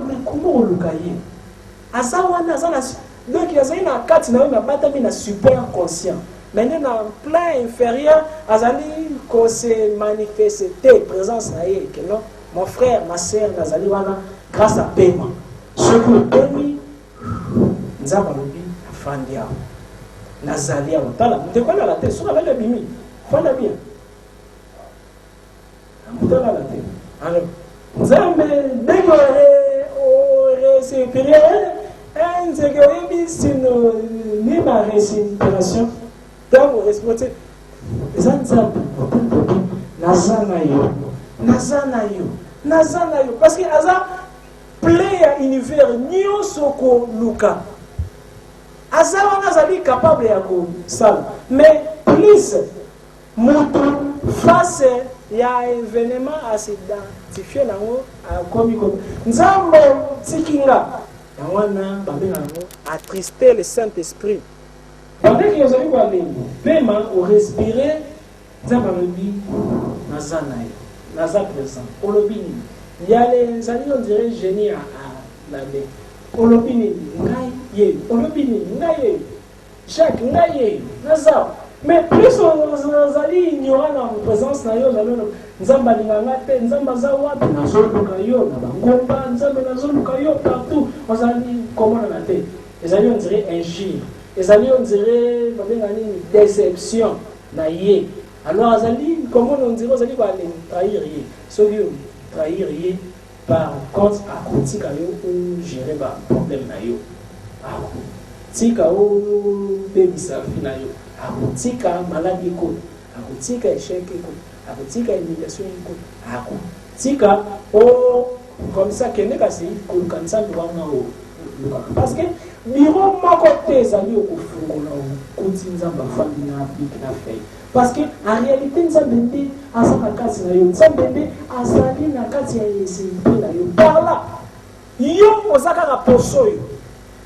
mais comment on lukaye azawana azana donc il y a une carte na ma batami na super conscient maintenant en plein inférieur azali ko se manifester présence na ye que non mon frère ma sœur nazali wana grâce à paiement ce que demi nzamba lobi afandi ya nazali ya tala ndeko na la tête sur la bimi fanda bien mutala la tête alors nzambe ndeko supérieur un sécurité sino ni ma respiration dans vos responsabilités les nzambe nazana yo parce que aza play à univers nyonso ko luka aza wana azali capable ya ko sala mais plus mutu face ya événement à s'identifier nango a komi nzambo tikinga wana babenga nango attrister le Saint-Esprit pendant que yazali kwa lengo pema au respirer nzambo alobi nazana yo naza présent olobini yale nzali on dirait génie à la main olobini ngai ye olobini ngai ye chaque ngai ye naza mais plus on zali ignorant en présence na yo nzamba linganga te nzamba za wapi nazoluka yo na bangomba nzamba nazoluka yo partout on zali comment na te ezali on dirait injure ezali on dirait babenga nini déception na ye alors azali comment on dirait azali ba trahir ye so yo trahir ye par contre à critique yo ou gérer ba problème na yo tika o bebisa fina yo akutika maladie iko akutika échec iko akutika humiliation iko akutika o comme ça kende kasi kulukanisa ndwana o parce que biro moko te ezali okufungola kuti nzambe afandi na biki na fei parce que en réalité nzambe nde aza na kati na yo nzambe nde azali na kati ya esprit na yo par là yo oza kaka poso yo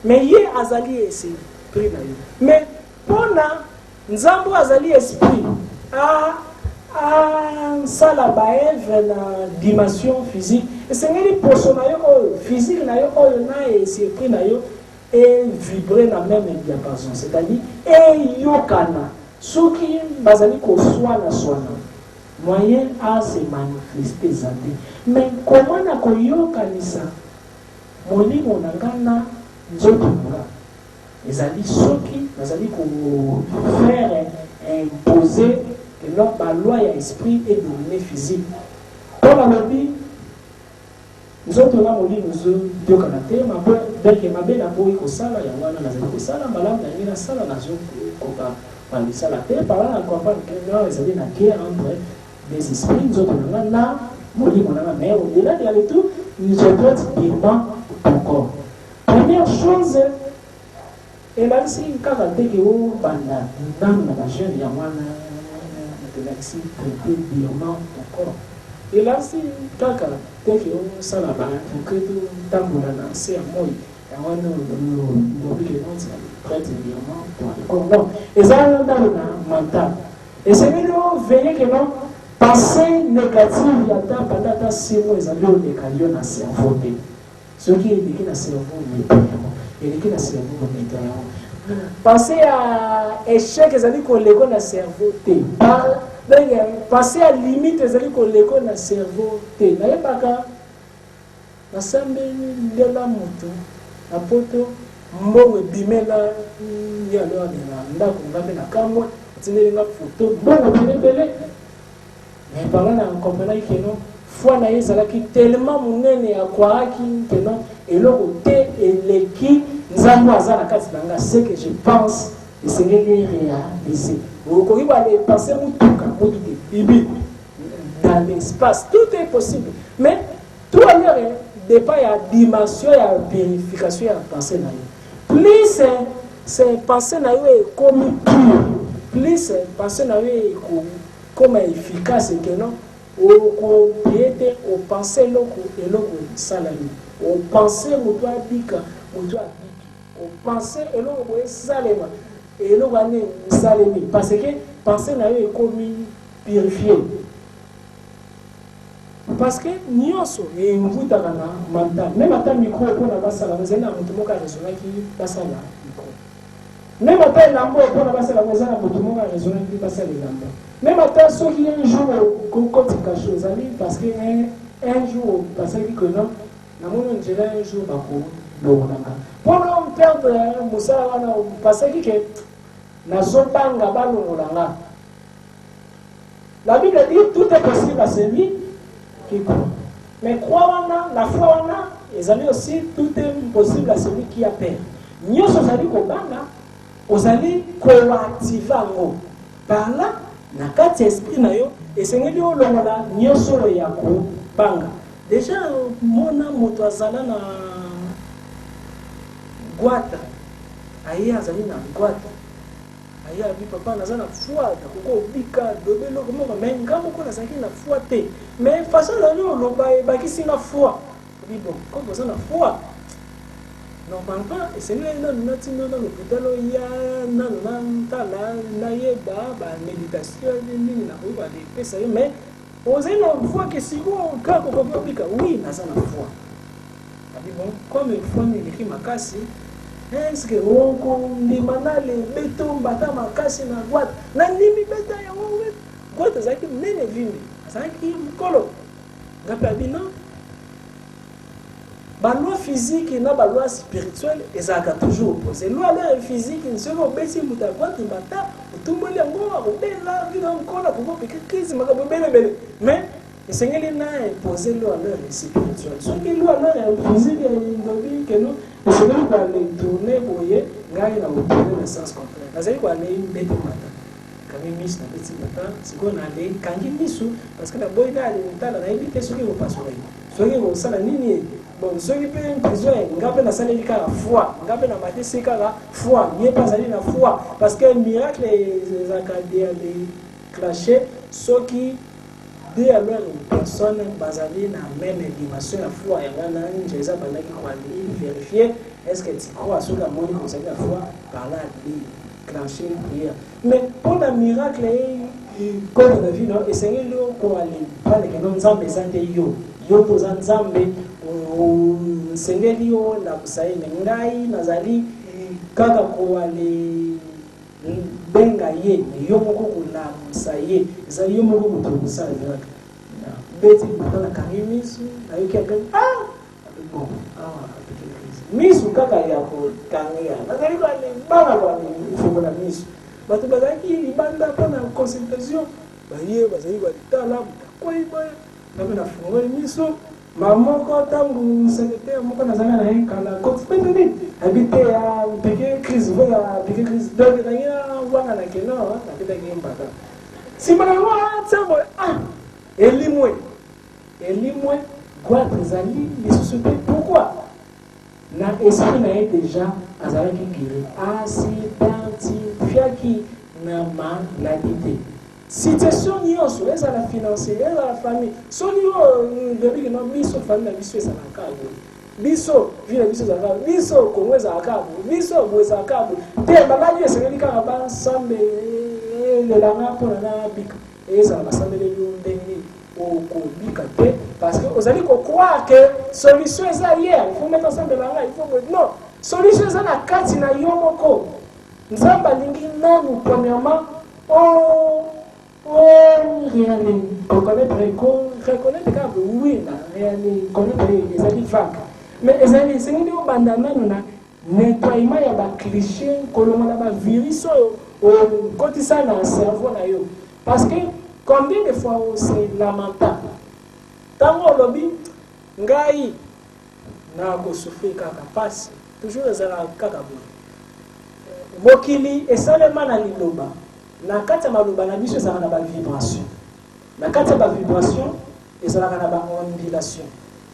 mais ye azali esprit na yo mais pona nzambo azali esprit sala baevre na dimension physique esengeli poso na yo oyo physique na yo oyo na esprit na yo et vibrer na même diapason c'est-à-dire eyokana soki bazali koswana swana moyen à se manifester zande mais comment na koyokanisa molimo na ngana nzoto nga ezali soki bazali ko faire imposer que la loi ya esprit est dominée physique pour la lobby nous autres là on dit nous deux canate ma bonne dès que ma belle a beau ikosala ya wana nazali kosala malamu na ngina sala nazo koka pandisa la terre par là encore pas que non ezali na guerre entre des esprits nous autres na moli mona mais au-delà de tout nous doit purement ton corps première chose et là si kaka teke o banda dans la jeune ya wana de l'axi traiter purement ton corps et là si kaka teke o sala ba que tout tambola na c'est moi ya wana no que non ça traiter purement ton corps non et ça dans le mental et c'est nous veiller que non pensée négative ya ta pendant ta 6 mois ils avaient le calio na cerveau ce qui est écrit dans cerveau et écrit dans cerveau penser à échec ezali koleko na cerveau te penser à limite ezali koleko na cerveau te nayebaka nasambeli ndela moto na poto mbongo ebimela yalo amela ndako ngambe na kamwa tindelinga photo mbongo belebele mais par là na comprendre que non foi na ezalaki tellement munene akwaki que non eloko te eleki nzambo aza na kati nanga ce que je pense esengeli réaliser okoki bale penser mutuka ibi dans l'espace tout est possible mais tout ailleurs dépend ya dimension ya purification ya pensée na yo plus c'est pensée na yo ekomi pure plus pensée na yo comme efficace que non au piété au penser loko eloko salami au penser moto abika moto abiki au penser eloko boye salema eloko ane salemi parce que penser na yo ekomi purifié parce que nyonso evutaka na mental. Même ata micro mpona basala ezali na moto moko arezonaki basala micro. Même ata elambo mpona basala eza na moto moko arezonaki basala elambo. Même ata soki un jour okotika chose ezali parce que un jour basalaki que non namoni nzela un jour bakolongolanga mpona perdre mosala wana basaki ke nazobanga balongolanga. La Bible dit tout est possible à celui qui croit. Mais croire la foi en a, ils allaient aussi tout est possible à celui qui a peur. Nous allons kobanga, vous allez coactiver par là, na kati esprit na yo, et c'est ngeli olongola nyoso ya kobanga. Déjà mona moto azala na gwata, aye azali na gwata. Aya bi papa naza na foi ko bika dobelo comme mais ngamo ko nazaki na foi te mais façon la lo loba e bakisi na foi bi bon comme ça na foi normalement c'est là na tino na l'hôpital ya na tala na yeba ba méditation ni na ko ba de pesa mais osez na foi que si on ka ko bika oui naza na foi bi bon comme une foi ni ki makasi. Est-ce que on ndimana le beton bata makasi na boîte na nimi beta ya wewe boîte zaki nene vimbi zaki mkolo ngapa bino ba loi physique na ba loi spirituelle ezaka toujours opposé loi physique ne se obesi muta boîte bata utumbole ngo obela vino mkola ko peke crise makabo bele mais esengeli na imposer loi spirituelle so ki loi physique ndobi que nous c'est là où les tourner boyer ngai na tourner le sens contraire nazali kwa les mbete mata kami miss na petit mata siko na le kangi misu parce que la boy na le tala na éviter ce qui va passer so qui va sala nini bon so qui peut prison ngape na sala lika foi ngape na mate sika la foi nie pas aller na foi parce que miracle les acadéens les clasher so qui dès alors une personne basée dans la même dimension la foi et on a une jésus pendant qu'il croit vérifier est-ce que tu crois à ce que la monde concerne la foi par là clencher une prière mais pour le miracle comme on a vu non essayer de quoi aller pas que non nzambe santé yo poza nzambe sengeli yo na kusai ngai nazali kaka ko aller benga ye yo moko kula musaye za yo moko mutukusa vile beti batana kanimisu na yo kaka bon misu kaka ya ko kanga na zali kwa ni baba kwa ni fumo na misu batu bazaki libanda pana consultation baye bazali kwa tala kwa iba na fumo ni misu maman ko tangu secrétaire moko na zanga na kala ko tpeteni habite ya peke crise vola peke crise donc na ya wanga na keno na peta ki mbata simana wa tsambo elimwe quoi tezali les sociétés pourquoi na esprit na déjà azalaki guéri asidentifia na maladie situation nyonso ezala financière ezala famille soni debi no biso famille na biso ezala kabo biso vie na biso ezala biso kongo ezala kabo biso bo ezala kabo te babali esengeli kaka basambe lelanga mpona na bika ezala basambele yo ndenge okobika te parce que ozali kokroire que solution eza hier il faut mettre ensemble langa il faut non solution eza na kati na yo moko nzambe alingi nanu premièrement reconnaître que oui, reconnaître les amis vagues. Mais les amis, c'est une bandamano na nettoyement ya ba cliché, koloma na ba virus au quotidien dans le cerveau na yo. Parce que combien de fois c'est lamentable. Tango lobby ngai na ko souffrir kaka passe, toujours ezala kaka bo. Mokili esalema na liloba. Na kati ya maloba na biso ezalaka na ba vibration. Na kati ya ba vibration ezalaka na ba ondulation.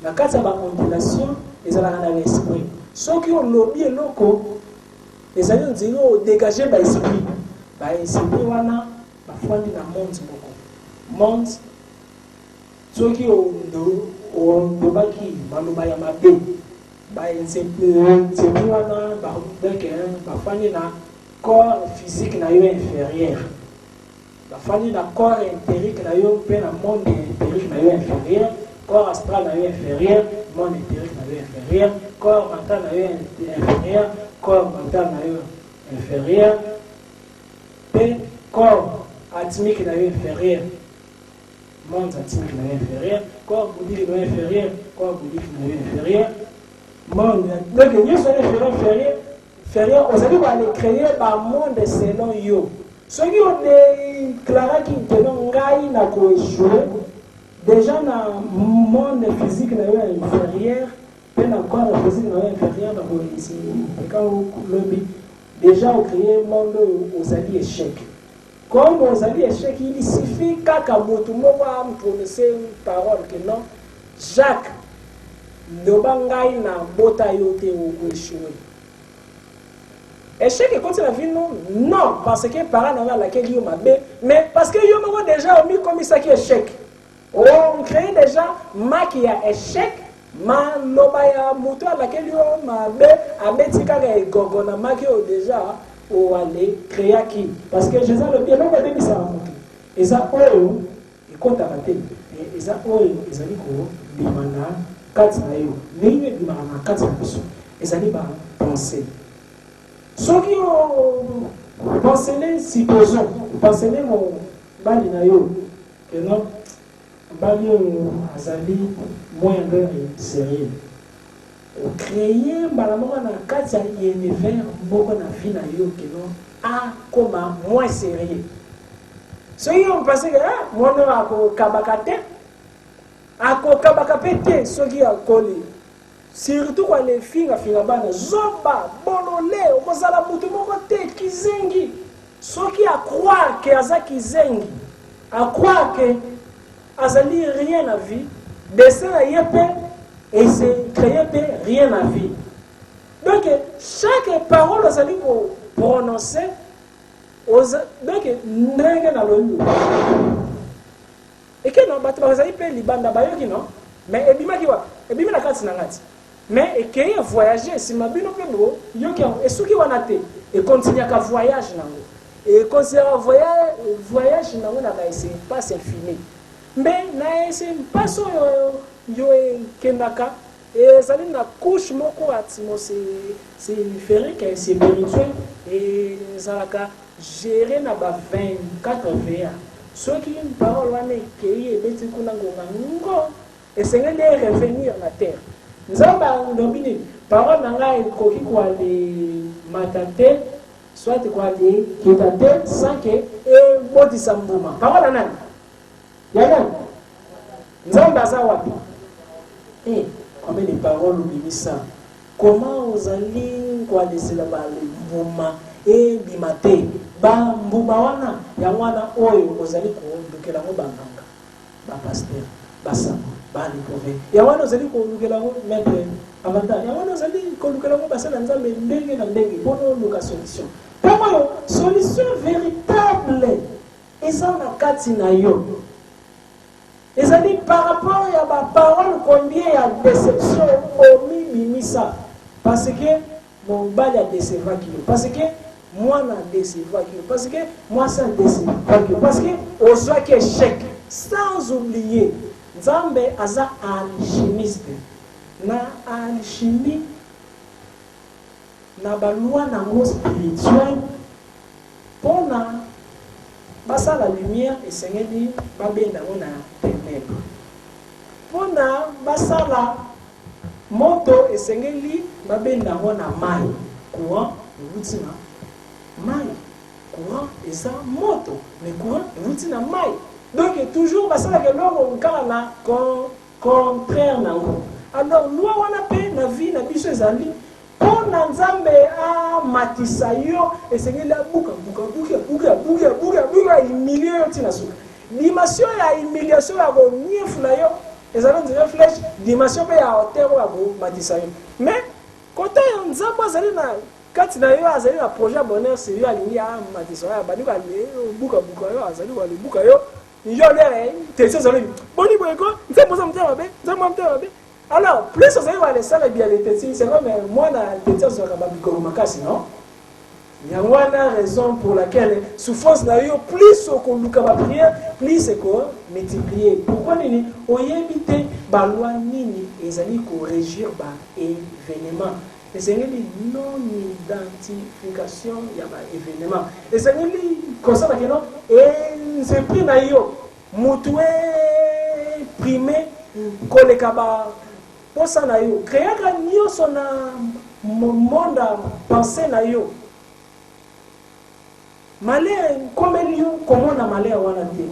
Na kati ya ba ondulation ezalaka na esprit. Soki olobi eloko ezali nzela o dégager ba esprit. Ba esprit wana bafandi na monde moko. Monde soki ondobaki maloba ya mabe. Ba esprit wana bafandi na corps physique na yo inférieur. bafandi na corps éthérique na yo mpe na monde éthérique na yo inférieur, corps astral na yo inférieur, monde éthérique na yo inférieur, corps mental na yo inférieur, corps mental na yo inférieur, mpe corps atmique na yo inférieur, monde atmique na yo inférieur, corps bouddhique na yo inférieur, corps bouddhique na yo inférieur, monde donc nyonso inférieur inférieur ozali koale créer bamonde selon yo. Soki odéclaraki keno ngai na koéchoué déjà na monde physique na yo inférieur mpe na corps physique na yo inférieur na koesi eka lobi déjà ocréé monde oyo ozali échec. Comme ozali échec, il suffit kaka motu moko amprononcer une parole que non Jacques loba ngai na bota yo te okoéchoué. Échec et continue la vie non parce que parents n'ont laquelle yo mabe mais parce que yo moko déjà omi comme ça qui échec. On crée déjà ma qui a échec ma loba ya moto à laquelle yo mabe abeti kaka egogo na ma qui déjà ou aller créer qui parce que Jésus le bien même demi ça moto et ça oyo et compte à rater et ça oyo ezali ko bimana kati na yo ninyo bimana kati na biso ezali ba penser soki o penser supposons penser mon bali na yo que non bali azali moindre sérieux créer balamoko na kati ya univers moko na vie na yo que non a comme moins sérieux soki on pense que mono akokabaka te akokabaka pe te soki akoli surtout kwa les finga bana zoba bolole okozala mutu moko te kizengi soki akroire que aza kizengi akroire que azali rien à vie dessin na yepe et c'est créer rien à vie. Donc chaque parole ozali ko prononcer donc ndenge na lolu et que non bato bazali pe libanda bayoki non mais ebimaki wa ebimi na kati na ngati mais ekeye voyager si mabino pe bo yoki et soki wana te et continue ka voyage nango et considère voyage nango na ba c'est pas infini mais na c'est pas so yo kendaka et ça na couche moko atmosphérique et spirituel et zalaka gérer na ba 24 heures ceux qui une parole wana ekei ebeti kuna ngonga ngo esengeli revenir na terre nzamba ndobini parole na ngai ekoki koale matate soit koale kitate sans que ebotisa mbuma parole nani yana nzamba aza wapi combien de paroles oubliez ça comment vous allez quoi laisser la balle mbuma bimate ba mbuma wana ya wana oyo ozali ko ndukela ngo banganga ba pasteur ba sabo ba lipove ya wana ozali ko ndukela ngo maître avanta ya wana ozali ko ndukela ngo basala nzambe ndenge na ndenge bono luka solution kama solution véritable eza na kati na yo ezali par rapport à ma parole combien il y a déception au mimisa parce que mon bal a décevoir qui parce que moi na décevoir qui parce que moi ça décevoir qui parce que au soit que échec sans oublier Nzambe aza alchimiste na alchimie na baloi na mo spirituel pour na basa la lumière et sengeli babenda na ténèbres pona basa la moto et sengeli babenda na mai courant rutina mai courant et ça moto mais courant rutina mai donc toujours basa la que l'homme na contraire na ngo alors loi wana pe na vie na biso ezali pona Nzambe a matisa yo esengeli buka humilier yo tina suka dimension ya humiliation ya ko nyefu na yo ezali nzela flèche dimension pe ya hauteur ya ko matisa yo mais côté Nzambe azali na kati na yo azali na projet bonheur c'est yo alingi ya matisa ya bani ka buka yo azali ko buka yo yo le tension azali boni boyeko Nzambe mtema be alors, plus vous allez voir les salles et bien les tétis, c'est comme moi, la tétis sur la babikoro makasi, non? Il y a une raison pour laquelle souffrance n'a eu plus qu'on nous va prier, plus c'est qu'on multiplier. Pourquoi nous on y éviter baloi nini et zali corriger ba événement. Et c'est une non-identification il y a un événement. Et c'est une comme que non et c'est pris na yo mutué primé kolekaba pour ça na yo créer la nio son monde penser na yo. Malheur, comme il comment on a malheur, on a dit,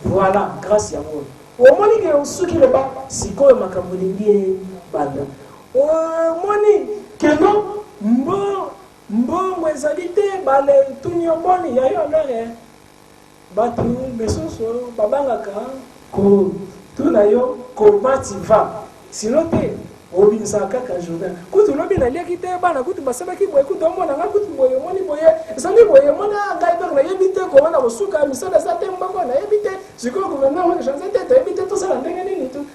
voilà, grâce à vous. Au moins, il y a ceux qui le battent, si quoi, ma camouflée, banda. Au moins, que non, bon, mes habités, balé, tout n'y a bon, il y a eu un air, battu, mais ce soir, babangaka, tout d'ailleurs, comment tu vas. Sinon, t'es. Obi nsaka ka Jordan kutu lobi na lia kite bana kutu basaba ki boye kutu mona nga kutu boye moni boye sali boye mona ngai na yebite ko wana kosuka misala sa temba ko na yebite siko gouvernement on chance tete yebite to sala ndenge nini tu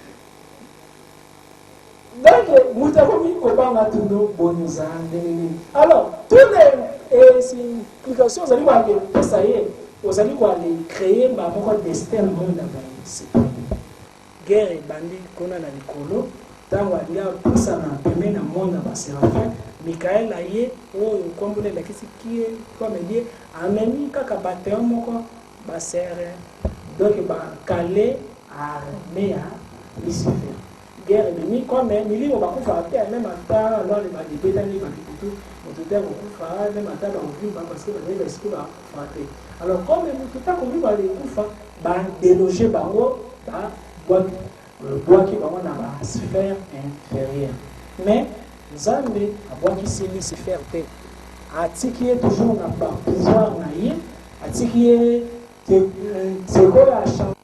donc mutakomi ko banga tundo bonza ndenge nini alors toutes les implications zali ba ke ça y est ozali ko aller créer ba moko destin monde ba c'est guerre bandi kona na likolo tango alia pusa na peme na monde ba serafin Michael aye o kombole la kisi qui comme dit ameni kaka bateau moko ba serre donc ba calé armée à Lucifer guerre ennemi comme milimo ba kufa te même ata alors les ba dibetani ba tout mototeur ko kufa même ata ba vivre parce que ba les esprits ba frappé alors comme mototeur ko vivre les kufa ba déloger bango ba bois qui va dans la sphère inférieure. Mais Zambé, à bois qui s'est mis se faire paix. À ce qui est toujours n'a pas pouvoir naïr, à ce qui est c'est quoi la chambre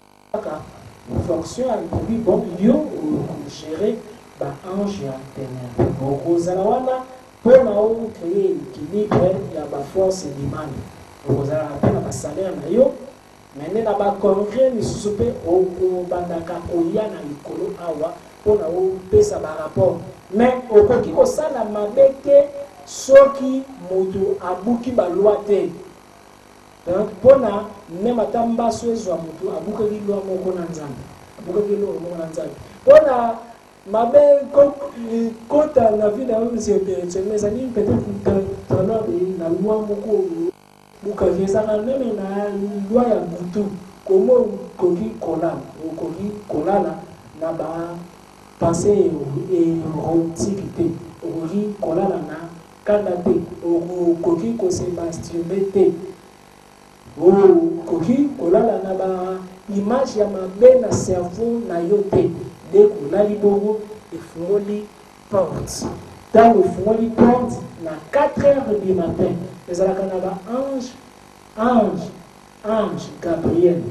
fonction avec lui bon lieu ou gérer bah ange et ténèbres. Donc aux alawana pour nous créer l'équilibre il y a la force et l'image. Donc aux alawana la salaire naïo. Mais na ba congrès ni soupe au bandaka koya na likolo awa pona o pesa ba rapport mais okoki ko sala mabete soki moto abuki ba loi te donc pona ne matamba soezwa moto abuki loi moko na nzambe abuki loi moko na nzambe pona mabe kota na vie na c'est spirituel mais ça dit peut-être dans na loi moko bukavi ezaka meme na loi ya butu komo koki kolala na ba pensée érotique te okoki kolala na kanda te okoki kose masturbe te okoki kolala na ba image ya mabe na cerveau na yo te nde kolali bongo efungoli porte ntango efungoli porte na 4h du matin ezalaka na ba ange Gabriel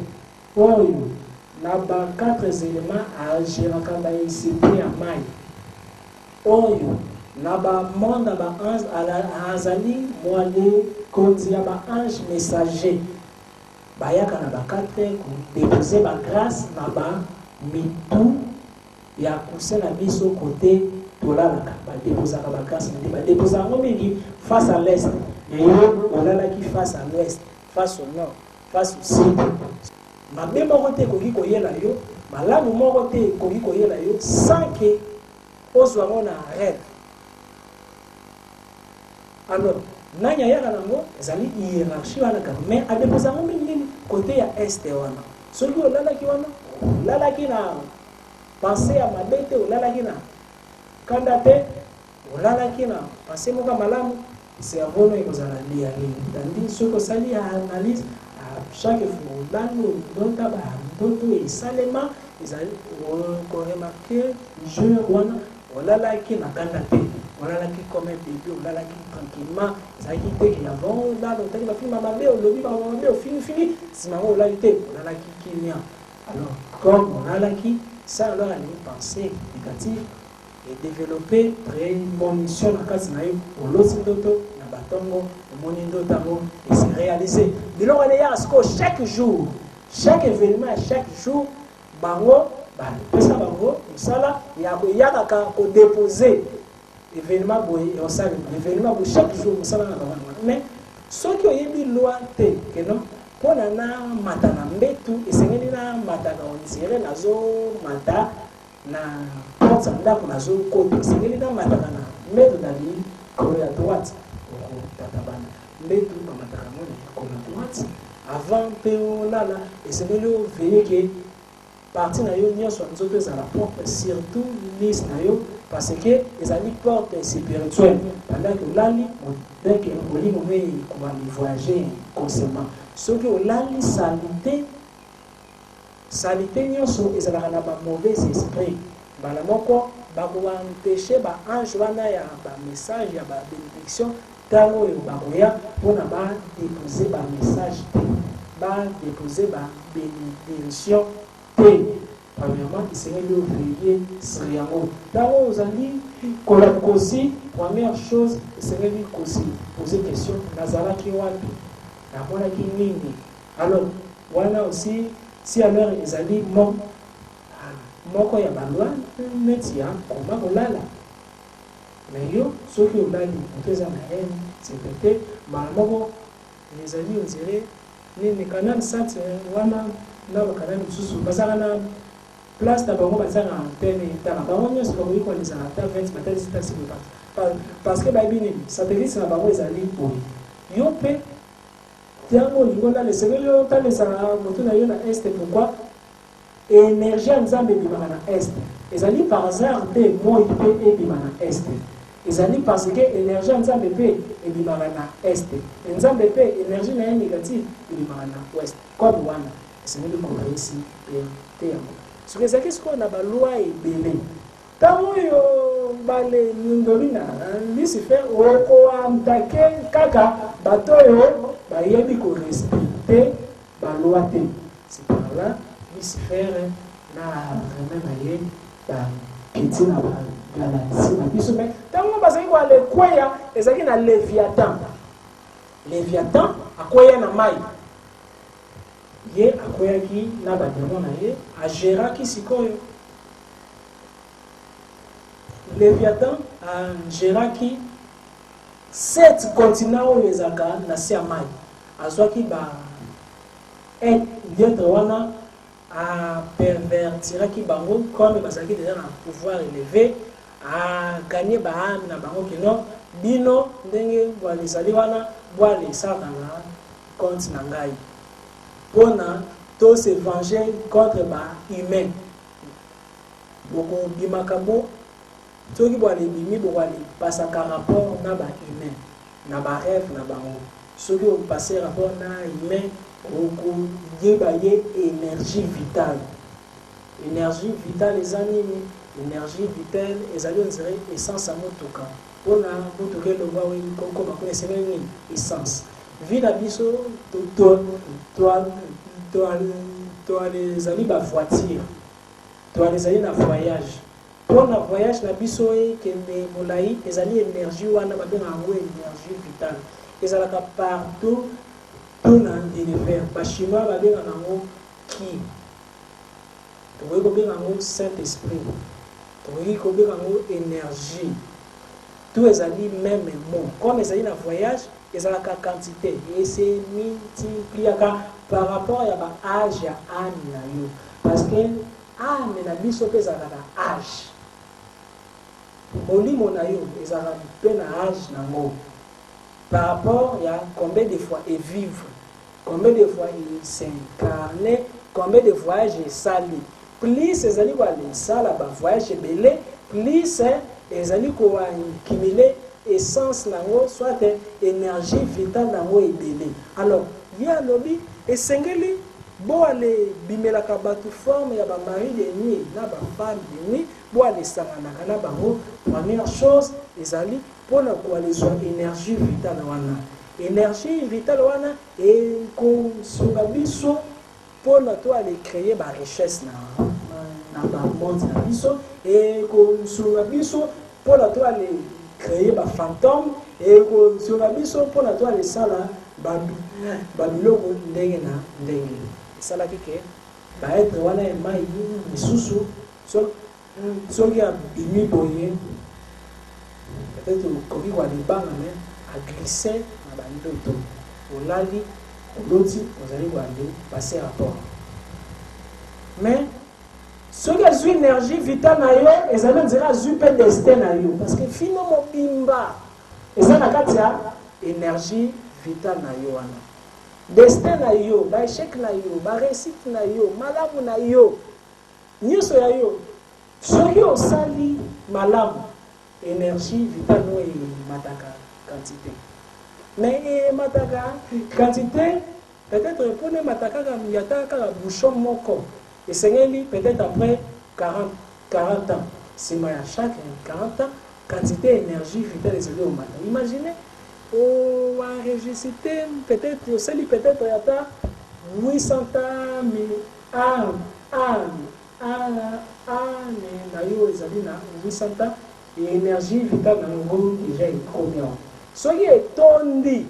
oyo na ba 4 éléments agiraka ba esprit ya mai oyo na ba monde ba ange azali moale konzi ya ba ange messager bayaka na ba 4 ko déposer ba grâce na ba mitu ya kusena biso côté tolalaka ba déposer ba grâce na ba déposer ngo mingi face à l'est et on a là qui face à l'ouest face au nord face au sud mabe moko te koki koyela yo malamu moko te koki koyela yo sans que ozwa ngona rêve alors nanya yaka nango ezali hiérarchie wana kaka mais adeposa ngo mingi côté ya est wana soki olalaki wana olalaki na pensée ya mabe te olalaki na kanda te olalaki na pensée moko malamu cerveau no ekozala lia tandis soki osali ya analyse chaque fois olango ndota ba ndoto esalema ezali okoremarke jour wana olalaki na kanda te olalaki comme un bébé olalaki tranquillement ezalaki te ke avant olala otali bafilme ya mabe olobi bamabe ofini nsima ngo olali te olalaki kimia alors comme olalaki ça alors alingi pensée négative et développer prémonition na kati na yo olosi ndoto na batongo omoni ndoto yango et se réaliser biloko wana eyaka sikoyo chaque jour chaque événement chaque jour bango bapesa bango mosala ya koyakaka kodépose événement boye eosalema événement boye chaque jour mosala na bango mais Ce qui est loi que non, pour na matana mbetu, et c'est na matana on dirait nazo mata na porte ndako nazo koto, c'est na matana na mbetu dali kolo ya droite, tatabana mbetu na matana moni kolo ya droite, avant pe là et c'est le veiller que parti na yo nyonso nzoto ezala propre, surtout nis na yo, parce que ezali porte spirituelle pendant que olali dès que olimo me kuba voyager consciemment soki olali salite nyonso ezalaka na ba mauvais esprit bana moko bakoempêche ba ange wana ya ba message ya ba bénédiction ntango oyo bakoya mpona badépose ba message te badépose ba bénédiction te. Premièrement, il serait le veiller sur yango. D'abord, vous allez aussi, première chose, il serait lui aussi poser question. Nazara qui wapi, Nazara qui nini. Alors, voilà aussi, si alors ils allaient mon quand il y a baloi, métier, comment on l'a là. Mais yo, ceux qui ont lali, on fait ça na haine, c'est peut-être, maman, les amis, on dirait, les canaux sat, wana, na canal sous bazarana. Place d'abord, on va faire un antenne et dans la baronne, c'est comme on les a à 20 matins, c'est parce que Baby, satellite, c'est la baronne, les alliés pour yo pe, tiens, on y va les séries, on les a monté dans la est, pourquoi énergie en Zambie, bimana est. Les alliés par hasard, des mots et bimana est. Les alliés parce que énergie en Zambie et bimana est. En Zambie, énergie négative et bimana ouest. Comme one, c'est le congrès ici, et ce que c'est ce qu'on a la loi est belé. Tant yo balé ndolina, Lucifer oko amdake kaka bato yo ba yebi ko respecter ba loi te. C'est par là Lucifer na vraiment aye ba petit na ba galaxie na biso mais tant ba zaki kwa le kwaya ezaki na Léviathan. Léviathan akwaya na mai. Ye akoyaki na bademon na ye agéraki sikoyo Léviathan agéraki 7 continents oyo ezalaka na se ya mai azwaki ba être wana apervertiraki bango comme bazalaki déjà na pouvoir élevé agagné baame na bango kino bino ndenge bwala ezali wana bwala esalaka na compte na ngai mpona to se venger contre ba humain boko bimaka bo soki bwala ebimi bokwala pasaka rapport na ba humain na ba rêve na bango soki opase rapport na humain okoyeba ye énergie vitale eza nini énergie vitale ezali ondire essence ya motuka mpona motuka elonga oyo kokoma kuna esengeli nini essence vie na biso toalezali ba voiture toalezali na voyage mpona voyage na biso ekende molai ezali énergie wana babengaka yango énergie vitale ezalaka partout to na univers bachinois babengaka yango ki tokoki kobenga yango saint esprit tokoki kobenga yango énergie tout ezali même mot comme ezali na voyage ezalaka quantité et se multipliaka par rapport ya ba âge ya âme na yo parce que âme na biso mpe ezalaka na âge molimo na yo ezalaka mpe na âge nango par rapport ya combien de fois et vivre combien de fois il s'incarne combien de voyages esali plus ezali koala esala ba voyage ebele plus ezali koaccumuler essence nango soit énergie vitale nango ebele alors ye alobi esengeli bo ale bimelaka bato forme ya bamari de nuit na bafemme de nuit bo ale esanganaka na bango première chose ezali mpona koalezwa énergie vitale wana énergie vitale wana ekosunga biso mpona to ale créer barichesse na bamonde na biso ekosunga biso mpona to ale créer ba fantôme et kosunga biso mpona to ale sala babiloko ndenge na ndenge esalaki ke baetre wana emai lisusu soki abimi boye peut-être okoki koalibanga me aglisse na bandoto olali oloti ozali koande passer rapport mais soki azwi énergie vitale na yo ezali nzela azwi mpe destin na yo parce que fino mobimba eza na kati ya énergie vitale na yo wana destin na yo baéchec na yo baréussite na yo malamu na yo nyonso ya yo soki osali malamu énergie vitale no emataka quantité mais emataka quantité peut-être mpona emataka yata kaka bouchon moko esengeli peut-être après 40 ans nsima ya chaque 40 ans quantité énergie vitale ezali omata imaginez enregistré peut-être osali peut-être yata 800 ans mais na yo ezali na 800 ans et énergie vitale na yango déjà ekomi awa soki etondi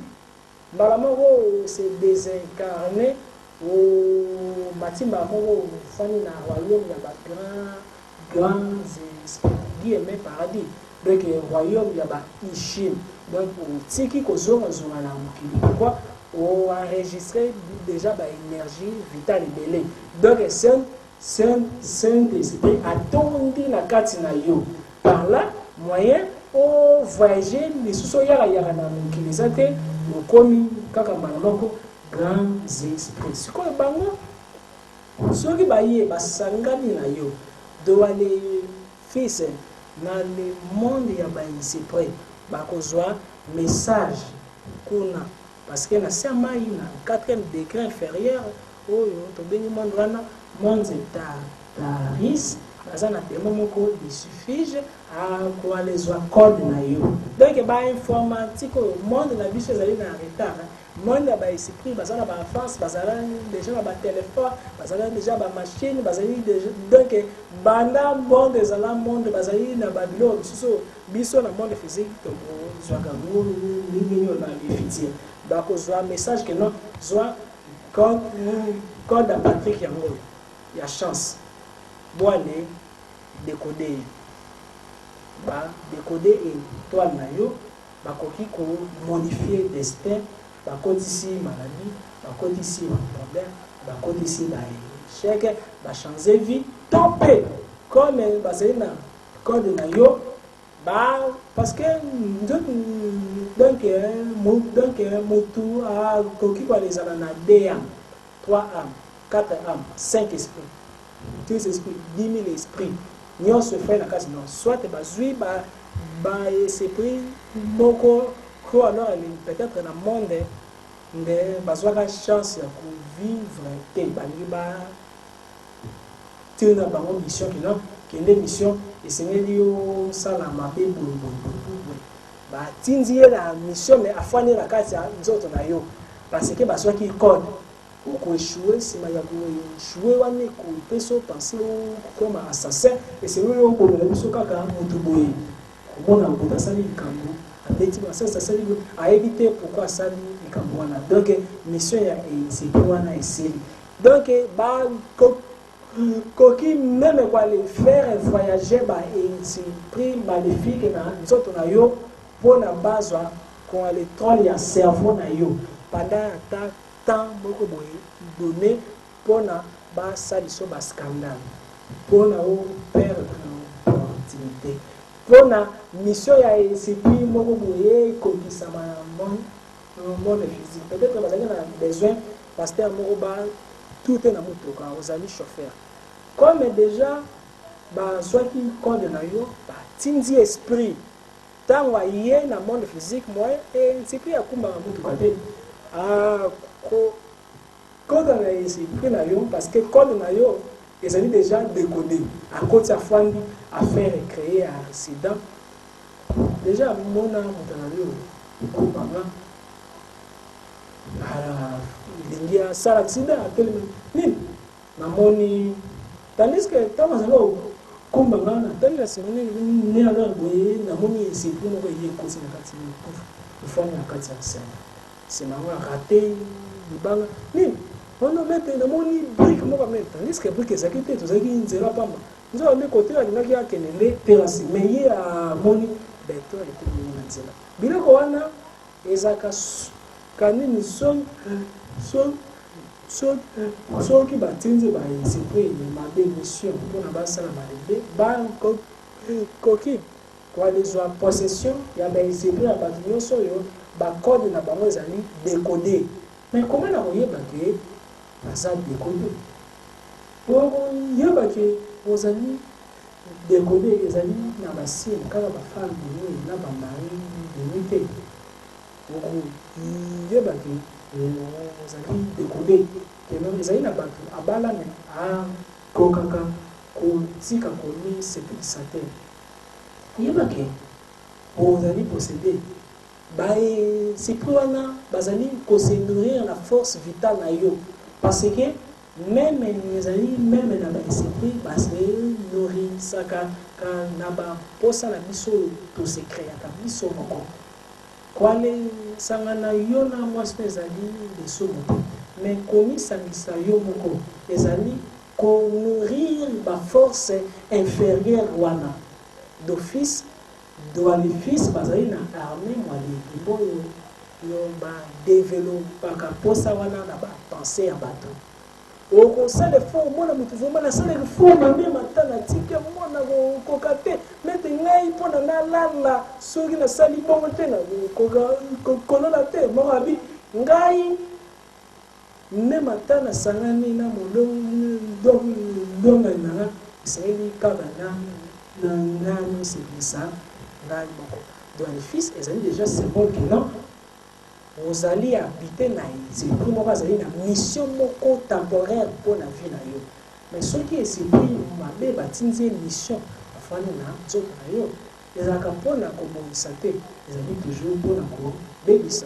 mbala moko se désincarné matimba moko ofani na royaume ya bagrands esprits guillemets paradis donc royaume ya baishine donc otiki kozongazonga na mokili pourquoi oenregistré déjà baénergie vitale ebele donc Saint-Esprit atondi na kati na yo par là moyen o voyager lisusu oyaka na mokili eza te okomi kaka mbala moko grands esprits sikoyo bango soki baye basangani na yo doa les fils na le monde ya baesprit bakozwa message kuna parce que na se mai na 4e degré inférieur oyo tobengi monde wana monde taris aza na tema moko il suffige akoalezwa code na yo donc bainformatique oyo monde na biso ezali na retard monde ya baesprit baza na baenfance bazala déjà na batelefone bazala déjà bamachine bazali donc banda monde ezala monde bazali na babilo mosusu biso na monde physique tozwaka mingi na futur bakozwa message ke non zwa code ya Patrick yango ya chance boane décoder ba décoder étoile na yo bakoki ko modifier destin bakotisi maladie bakotisi problème bakotisi ba échec ba changer vie topé comme basé na code na yo ba parce que donc motu a koki ko les ana na 2 âmes 3 âmes 4 âmes 5 esprits 10 esprits 10 000 esprits nyon se fait na kasi non soit bazui ba esprit moko ko alors peut-être na monde nde bazwaka chance ya ko vivre te bangi ba tina bango mission ki non kende mission esengeli yo sala mabe boye ba tinzi la mission mais afani na kati ya nzoto na yo parce que bazwaki code ko échouer sima ya ko échouer wana ko peso penser comme assassin et c'est lui on ko na biso kaka mutu boye ko mona ko tasali kambo abeti ba sasa sali a éviter pourquoi sali kambo wana donc mission ya c'est wana eseli donc ba koki même quoi les faire voyager ba esprit maléfique na nzoto na yo pona bazwa ko ale trône ya cerveau na yo pendant temps beaucoup donné pour na ba saliso ba scandale pour na o perdre opportunité pour na mission ya esprit moko boye kokisa ma monde physique peut-être bazali na besoin pasteur moko ba tout est na motoka ozali chauffeur comme déjà ba soit qui code na yo ba tindi esprit tango aye na monde physique moi et esprit akumba motoka te code na esprit na yo parce que code na yo ezali déjà décodé à cause ya fandi à faire créer un accident déjà mona mutana yo kupanga lingia sala accident ateli nini namoni tandis que tama zalo kumbanga na tali la simoni ni ala boye namoni esprit moko yé kosi na kati pour fond na kati ya scène c'est maman raté libanga nini ono mete na moni brique moko mete tandis que brique ezaki te tozaki nzela pamba nzo ame côté la dinaki ya kenele terrasse mais ye a moni beto était moni na nzela biloko wana ezaka kanini soki batinze baesprit mabe mission mpona basala malebe bakoki koalizwa possession ya baesprit ya bato nyonso oyo bacode na bango ezali décodé. Mais comment na koyeba ke baza décodé okoyeba ke ozali décodé ezali na basine kaka bafemme bini na bamari bini te okoyeba ke ozali décodé keno ezali na bato abala me akokaka kotika komisepelisa te yeba ke ozali possédé baesprit wana bazali kosenourir la force vitale na yo parce que même ezali même na baesprit basenourrisaka na baposa na biso tosekreaka biso moko koalesanga na yo na mwasi mpe ezali lesomo te mais komisangisa yo moko ezali konourrir baforce inférieure wana d'office les fils bazali na armée mwaleki boyo yo badevelopaka mposa wana na bapense ya bato okosala efort mwana moto vraimen nasala efort mamema ata natike mwana kokoka te nete ngai mpona nalala soki nasali bongo te nakolala te moko abi ngai mema ata nasangani na molongai nanga esengeli kaka na ngani sepelisa ngai moko. Donc les fils ezali déjà symbole que non ozali habité na esprit moko azali na mission moko temporaire pour la vie na yo mais soki esprit mabe batinzi mission afani na nzoto na yo ezalaka mpona kobongisa te ezali toujours mpona kobebisa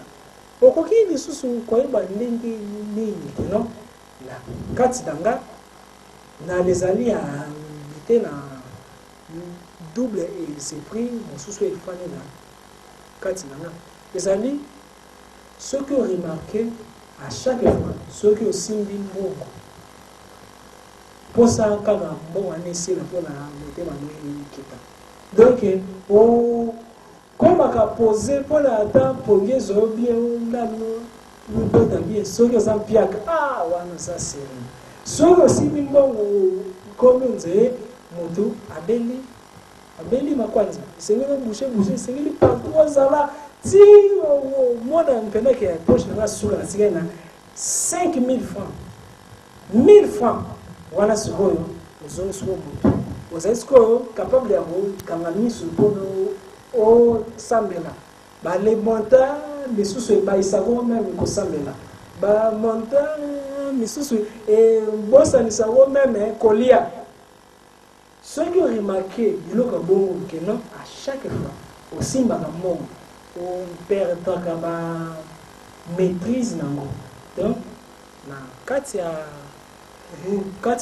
okoki lisusu koyeba ndenge nini keno na kati na nga na ezali habité na double esprit mosusu efani na kati na nga ezali ce que remarqué à chaque fois ce que osimbi mbongo posa kaka mbongo wana esila mpona motema noyekita donc okomaka pose mpona ata pongi ezoyo bien nano lobota bien soki oza mpiaka wana oza seri soki osimbi mbongo komi nzeye moto abeli makwanza esengeli bouche esengeli partout ozala ti mwana mpendeke ya poche nanga suka na sikai na 5000 francs 1000 francs wana sikoyo ozongi sikoyo moto ozali sikoyo capable ya kokanga miso mpona osambela balemonta misusu ebayisako meme kosambela bamonta misusu ebosanisako meme kolia soki oremarke biloko bongo keno à chaque fois osimbaka mbongo operdaka maîtrise nango donc na kati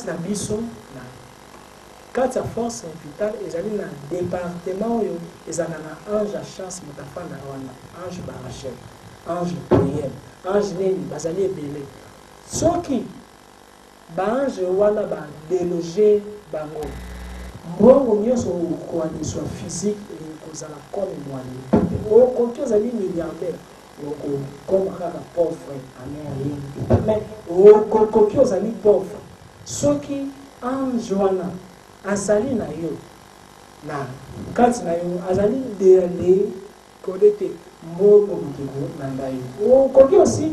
na biso na kati ya force vitale ezali na département oyo ezala na ange ya chance moto afanda wana ange barachel ange priere ange nini bazali ebele soki baange wana badeloge bango mbongo nyonso okoaniswa physique ekozala comme mwani okoki ozali milliardaire okokoma kaka pauvre américain mais okoki ozali pauvre soki ange wana azali na yo na kati na yo azali deyale kode te mbongo mokeko na ngai okoki aussi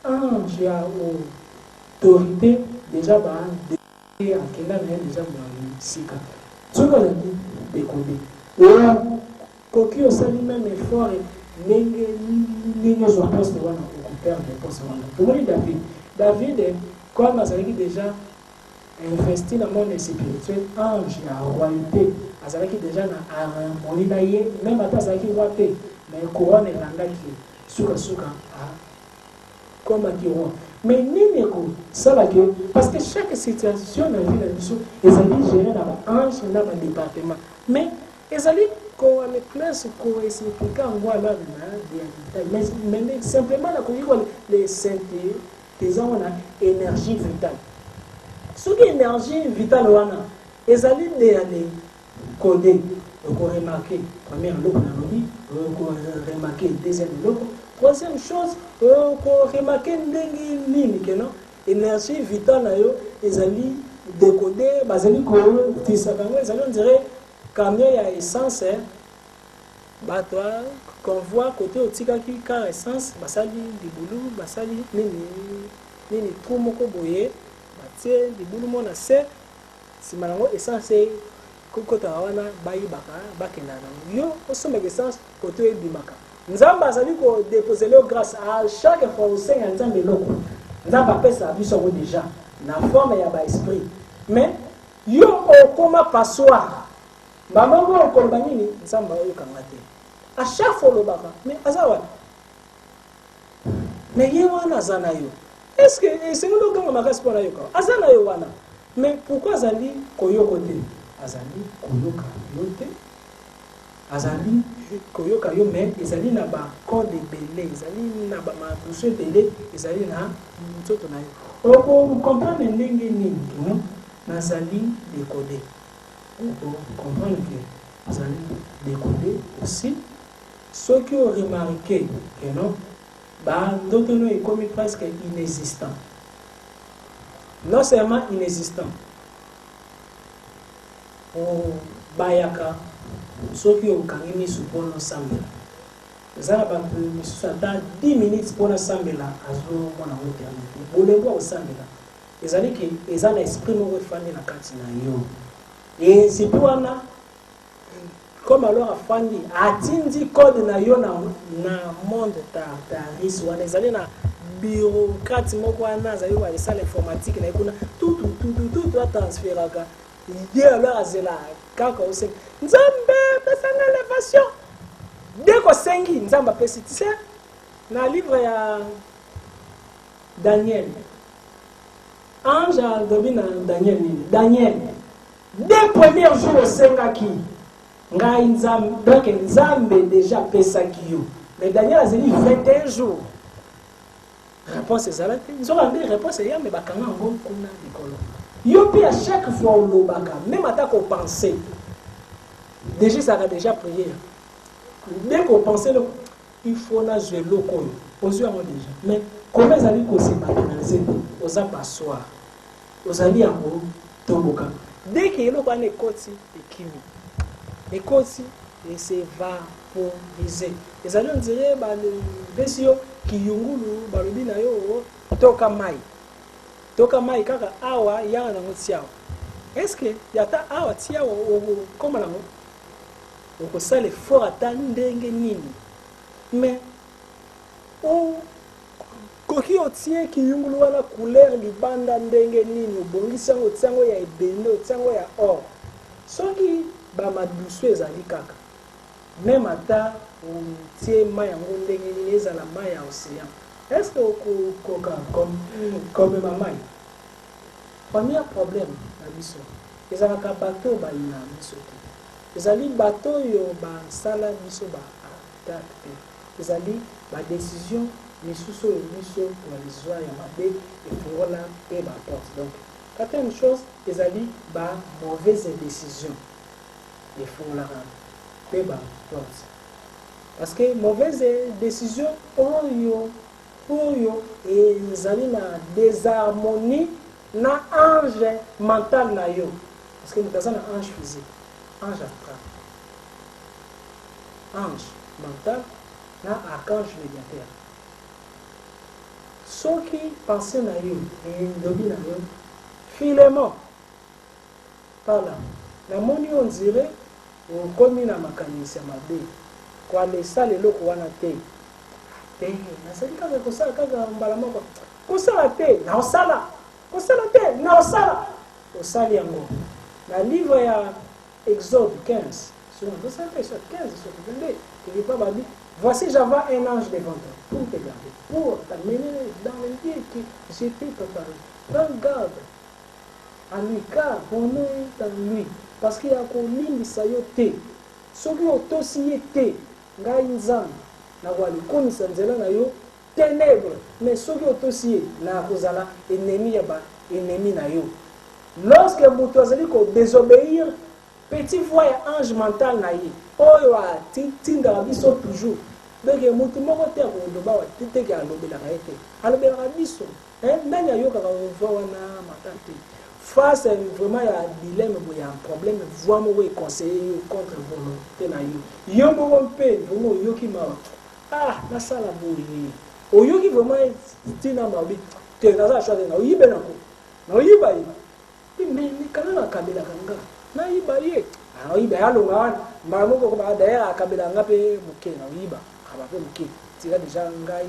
ange ya autorité déjà akenda na ye déjà mosika soki ozali dekode okoki osali même effort ndenge nini ozwa poste wana okoperde poste wana tomoni david comme azalaki déjà investi na monde spirituel ange ya royauté azalaki déjà na harmonie na ye même ata azalaki roi te mais couronne elandaki sukasuka akomaki roi mais nini ekosalaki parce que chaque situation na vie na biso ezali géré na baange na badépartement mais ezali koane classe koexplika yango alors na détail mais simplement nakoyikola les sainteté eza wana énergie vitale soki énergie vitale wana ezali deyane kode okoremarke première eloko na lobi okoremarke deuxième eloko Troisième chose, remarquer nini que non énergie vitale na yo ezali décoder bazali ko tisa kango ezali on dirait camion ya essence bato convoi côté otikaki car essence basali libulu basali nini trou moko boye batie libulu mona se sima nango essence kokota wana bayibaka bakenda nango yo osomeka essence côté ebimaka nzamba azali ko déposer le grâce à chaque fois osenga nzambe eloko nzamba apesa biso yango déjà na forme ya baesprit mais yo okoma passoire mamango okoloba nini nzamba oyokanga te à chaque fois olobaka mais aza wana mais ye wana aza na yo est-ce que esengi lokanga makasi mpo na yoka aza na yo wana mais pourquoi azali koyoka te azali koyoka yo te azali koyoka yo mais ezali na bacorde ebele ezali na bamaduso ebele ezali na nzoto na yo okomprendre ndenge nini kino nazali décodé okomprendre ke azali décodé aussi soki oremarke ke non bandoto no ekomi presque inexistant non seulement inexistant bayaka soki okangi miso mpona osambela eza na bato misusu ata 10 minutes mpona osambela azomona ngo eternité bolembo ya kosambela ezali ke eza na esprit moko efandi na kati na yo ezipi wana comme alors afandi atindi code na yo na monde tartaris wana ezali na bureaucrate moko wana azali wana informatique na ye kuna tutu atransferaka ye alors azela kaka osengi nzambe pesanga élévation dès kosengi nzambe apesi tu sais na livre ya Daniel ange alobi na Daniel nini Daniel dès premier jour osengaki ngai nzambe donc nzambe déjà pesaki yo mais Daniel azali 21 jours réponse ezalaki nzokande réponse eya me bakanga yango kuna likolo yo pe à chaque fois olobaka même ata kopense déjà ça a déjà prié dès qu'on pense il faut na jouer loko ozwi yango déjà mais comment ezali kose matérialiser oza passoire ozali yango toboka dès que eloko wana ekoti ekimi ekoti esevaporize ezali on dirait bapesi yo kiyungulu balobi na yo toka mai kaka awa yanga nango tiawa est-ce que yata awa tiawa okoma nango okosala effort ata ndenge nini mais koki otie kiyungulu wana couleur libanda ndenge nini obongisi yango otiango ya ebende otiango ya or soki bamadusu ezali kaka même ata otie mai yango ndenge nini ezala mai ya océan est-ce que okoka comme mai premier problème na biso ezalaka bato bayina biso te ezali bato oyo basala biso baattaque te ezali badécision misusu oyo biso bazwa ya mabe efungola mpe baporte donc quatrième chose ezali bamauvaise décision efungolaka mpe baporte parce que mauvaise décision oyo ezali na désharmonie na ange mental na yo parce que nous avons un ange physique ange astral ange mental na archange médiateur soki pensée na yo ndobi na yo Philémon pala namoni on dirait okomi na makanisi ya mabe koalesa leloko wana te nasali kaka kosala kaka mbala moko kosala te naosala kosala te naosala osali yango na livre ya Exode 15 sur 15 sur 22 il pas babi voici j'envoie un ange devant toi pour te garder pour t'amener dans le lieu que j'ai fait préparer prends garde à lui car mon nom est en lui parce qu'il y a kolimbisa yo te soki otosi ye te ngai nzambe nakoalikomisa nzela na yo ténèbre mais soki otosi ye nakozala ennemi na yo lorsque moto azali kodésobéir petit voix ya ange mental na ye oyo atindaka biso toujours donc mutu moko te akoloba wa teke alobelaka ye te alobelaka biso ndani ayokaka voix wana matin te face vraiment ya dilemme boye ya problème voix moko econseiller contre volonté na yo moko mpe vraiment oyoki mawa nasala boye oyoki vraiment ntina mabi te naza choise na oyibe nako na oyiba ye mais kana nakabelaka nga nayiba ye oyiba yalonga wana mbala moko d'ailleurs akabela nga mpe moke na oyiba aba mpe moke tira déjà ngai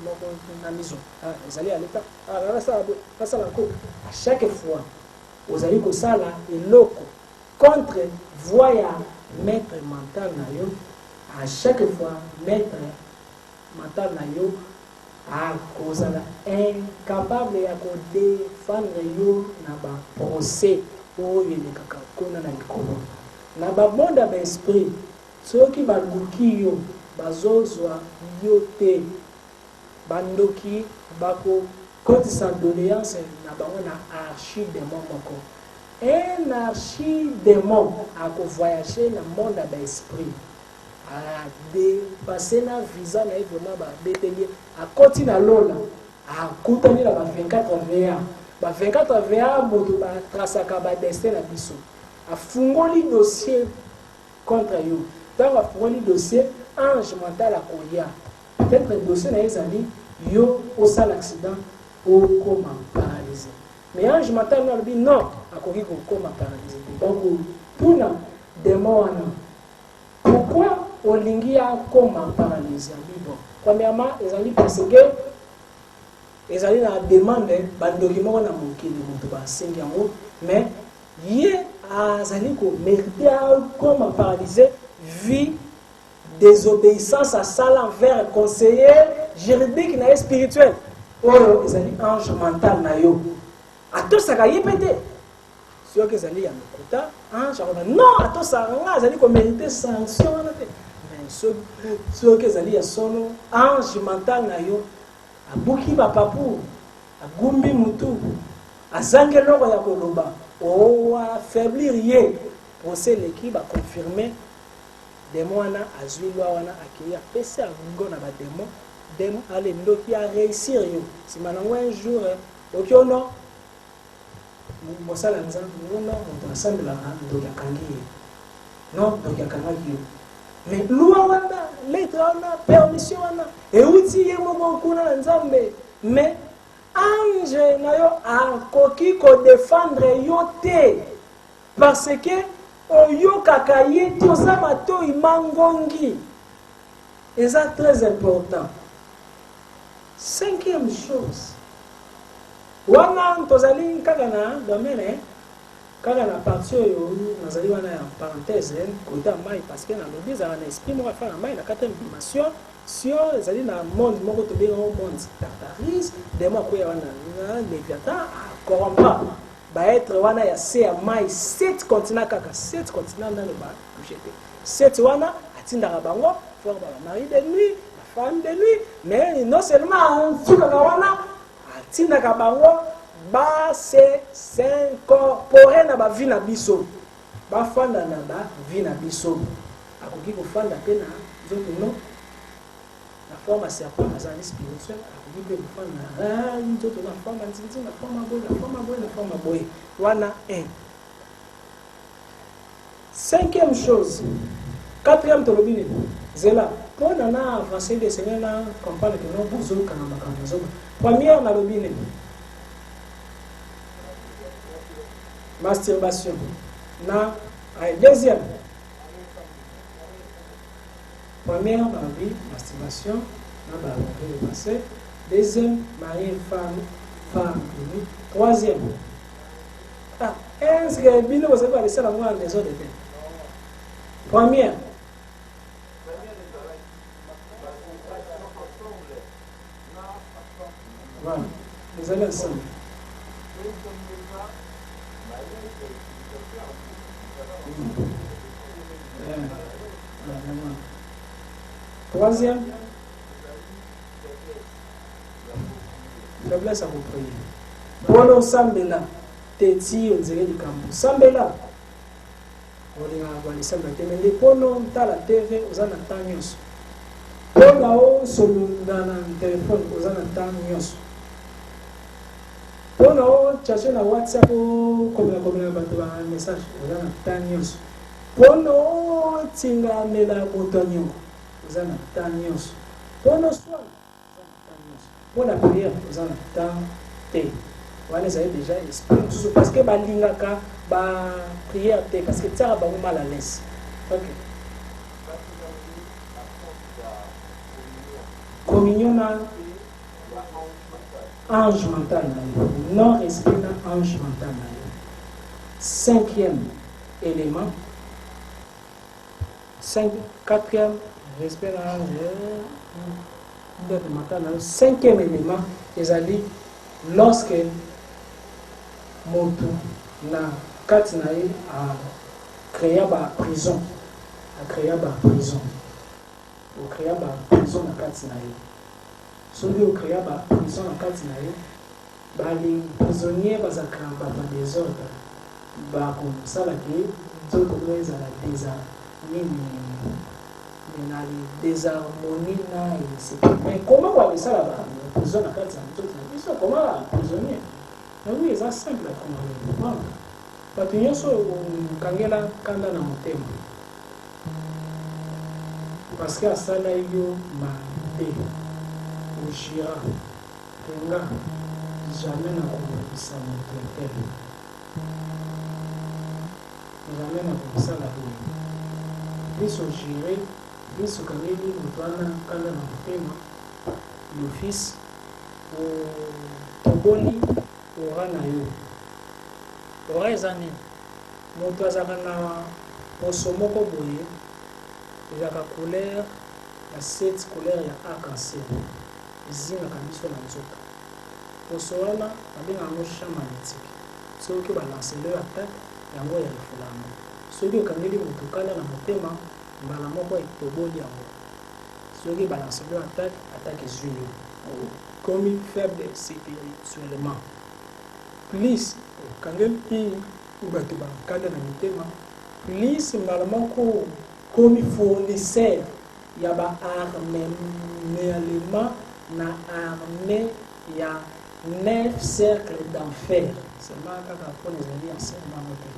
moko na miso ezali ya leta nasala nko à chaque fois ozali kosala eloko contre voix ya maître mental na yo à chaque fois maître mental na yo akozala incapable ya kodefendre yo na baprocès oyo elekaka kuna na likolo na bamonda baesprit soki baluki yo bazozwa yo te bandoki bakokotisa doléance na bango na archidémon moko un archidémon akovoyage na monde baesprit adepase na visa na ye vraiment babeteli akoti na lola akutani na ba 24 va ba 24 va moto batrasaka badestin na biso afungoli dossier contre yo ntango afungoli dossier ange mental akoya peut-être dossier na ye ezali yo osala accident okoma paralysé mais ange mental no alobi non akoki kokoma paralysé donc mpuna démon wana pourquoi olingi akoma paralysé bon premièrement ezali parce que ezali na demande bandoki moko na mokili moto basengi yango mais ye azali komérite akoma paralysé vie désobéissance à sala envers conseiller juridique na spirituel oyo ezali ange mental na yo atosaka ye mpe te soki ezali ya lokuta ange akona non atosaka nga azali komérite sanction wana te mais soki ezali ya solo ange mental na yo abuki bapapu agumbi mutu azangi eloko ya koloba oaffaiblir ye procès eleki baconfirme démon wana azwi lwa wana akei apesi yango na badémon démon alendoki aréussir yo nsima nango un jour oki ono mosala nzambe ono moto asambelaka ndoki akangi ye non ndoki akangaki yo mais lwa wana lettre wana permission wana euti ye moko kuna na nzambe mais ange na yo akoki kodefendre yo te parce que oyokaka ye te oza matoi mangongi eza très important. Cinquième chose wana tozali kaka na domaine kaka na partie oyo nazali wana ya parenthèse koita mai parce que na lobi ezala na esprit moko afana mai na quatrième dimension sio ezali na monde moko tobenga monde tartaris demo akoya wana na Léviathan akorompa baêtre wana ya se ya mai 7 continents kaka 7 continents dans le bas jeté 7 wana atindaka bango for ba mari de nuit la femme de nuit mais non seulement tukaka wana atindaka bango ba se s'incorporer na ba vie na biso ba fanda na ba vie na biso akoki ko fanda pe na nzoto no la forme serpent azali spirituel akoki pe ko fanda nzoto na forme nzinzi na forme boye na forme boye na forme boye wana 1. Cinquième chose quatrième tolobine zela pour na avancer de semaine na comprendre que non bozo kana makambo zo première na lobine masturbation na deuxième première marie masturbation na ba le passé deuxième mari femme troisième est-ce que bino vous avez laissé la moi des autres première voilà vous allez ensemble troisième faiblesse à vous prier bon ensemble là teti on dirait du campo sambela on est à voir les sambela mais les pono tala TV aux en attendons mpona osolola na telefone oza na ntango nyonso mpona ochache na whatsapp okomela bato ba message oza na ntango nyonso mpona otingamela moto nyongo oza na ntango nyonso mpona oswala oza na ntango nyonso mpona priere oza na ntango te wana ezali déjà esprit mosusu parce que balingaka bapriere te parce que tiaka bango mal à l'aise. Ok. Communion na ange mental na yo, non esprit na ange mental na yo. Cinquième élément, quatrième respect na ange mental na yo. Cinquième élément, ezali lorsque moto na kati na ye a créé ba prison, okrea ba prison na kati na ye soki okrea ba prison na kati na ye bali prisonnier bazaka bato ya désordre bakosalaki nzoto oyo ezala nini na désharmonie na esepeli mais comment babesala ba prison na kati na nzoto na biso comment ba prisonnier na oui eza simple akomana bato nyonso okangela kanda na motema parce que asala yo mabe ogira penga jamais na kobebisa moto epele jamais na kobisala boye biso ogire biso okangeli moto wana kanda na motema l'office otoboli ora na yo ora eza nini moto azalaka na poso moko boye ezalaka couleur ya 7 couleur ya arc-en-ciel ezingaka biso na nzoto poso wana babengaka yango champ magnétique soki balancele attaque yango ya lifulamo soki okangeli moto kala na motema mbala moko etoboli yango soki balancele attaque ezwi yo komi faible spirituellement plus okangeli bato bakanda na mitema plus mbala moko komi fournisseur ya ba-armement na armée ya 9 cercles d'enfer seulement kaka mpona ezali enseignement mote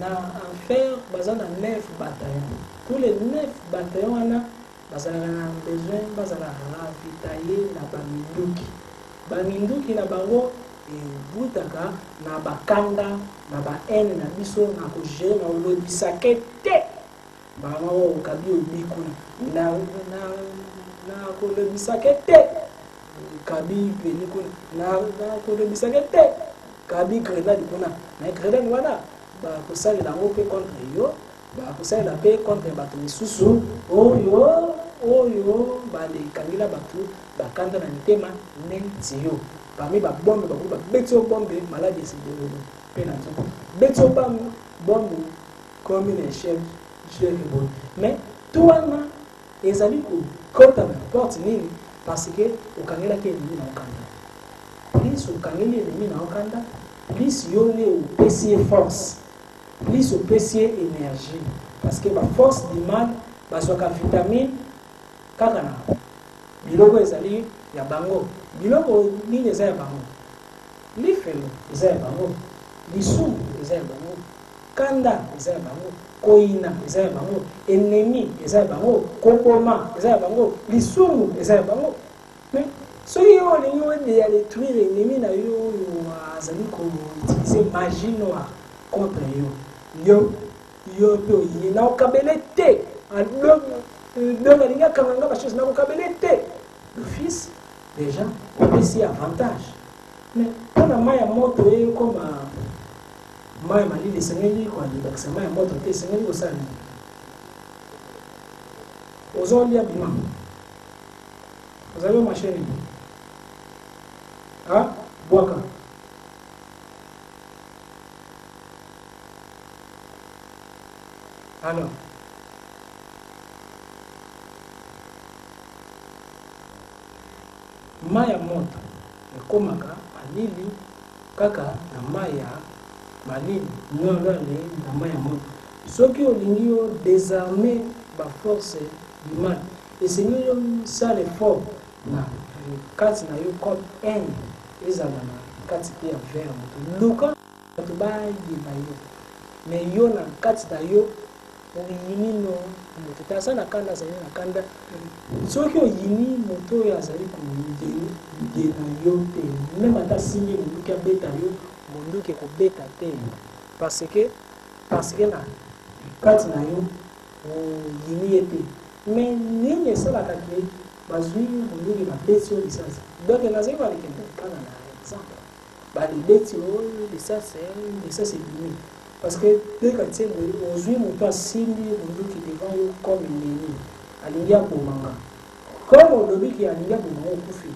na enfer baza na 9 bataillons tous les 9 bataillons wana bazalaka na besoin bazala ravitailler na baminduki na bango ebutaka na bakanda na baene na biso na kogere na olobisake te bango okabi obi kuna na kolobisake te kabi peni kuna na kolobisake te kabi grenade kuna na grenade wana bakosalela yango mpe contre yo bakosalela mpe contre bato misusu oyo balekangela bato bakanda na mitema neti yo parmi babombe bakulu babeti yo bombe maladi esidololo mpe na nzoto beti yo bombe comme une échelle boye mais to wana ezali kokota na porte nini parce que okangelaki elemi na okanda plus okangeli elemi na okanda plus yo nde opesi ye force plus opesi ye énergie parce que baforce du mal bazwaka vitamine kaka na biloko ezali ya bango biloko nini eza ya bango lifelo eza ya bango lisumu eza ya bango kanda eza ya bango koina eza ya bango ennemi eza ya bango koboma eza ya bango lisumu eza ya bango mais soki yo olingi odeya détruire ennemi na yo oyo azali koutilize magie noire contre yo mpe oyini na okabele te donc alingi akanganga bachose na kokabele te l'office déjà opesi avantage mais mpona mai ya moto ekoma mai malili esengeli koalibakisa mai ya moto te esengeli kosala nini ozolia bima ozali omashini bwaka alors mai ya moto ekomaka malili kaka na mai ya malili nyongo na mai ya moto soki olingi o désarmer baforce du mal. Et c'est ça l'effort. Kati na yo comme un ezala na kati pe envers moto. Luka to ba yeba yo. Mais yo na kati na yo oyini no moto. Tasa na kanda zali na kanda. Soki oyini moto ya zali ko de na yo te. Même ata sinye moto beta yo, mondo ke ko beta te. Parce que na kati na yo oyini ete. Mais nini esala kaki bazwi mondo ba beti o lisasi. Donc na zali ba lekende kana na exemple. Ba les beti o lisasi limite. Parce que dès que tu es aujourd'hui, mon assimbi mondo qui devant yo comme ennemi. Alingia bomanga. Comme on lobby qui alingia bomanga kufi.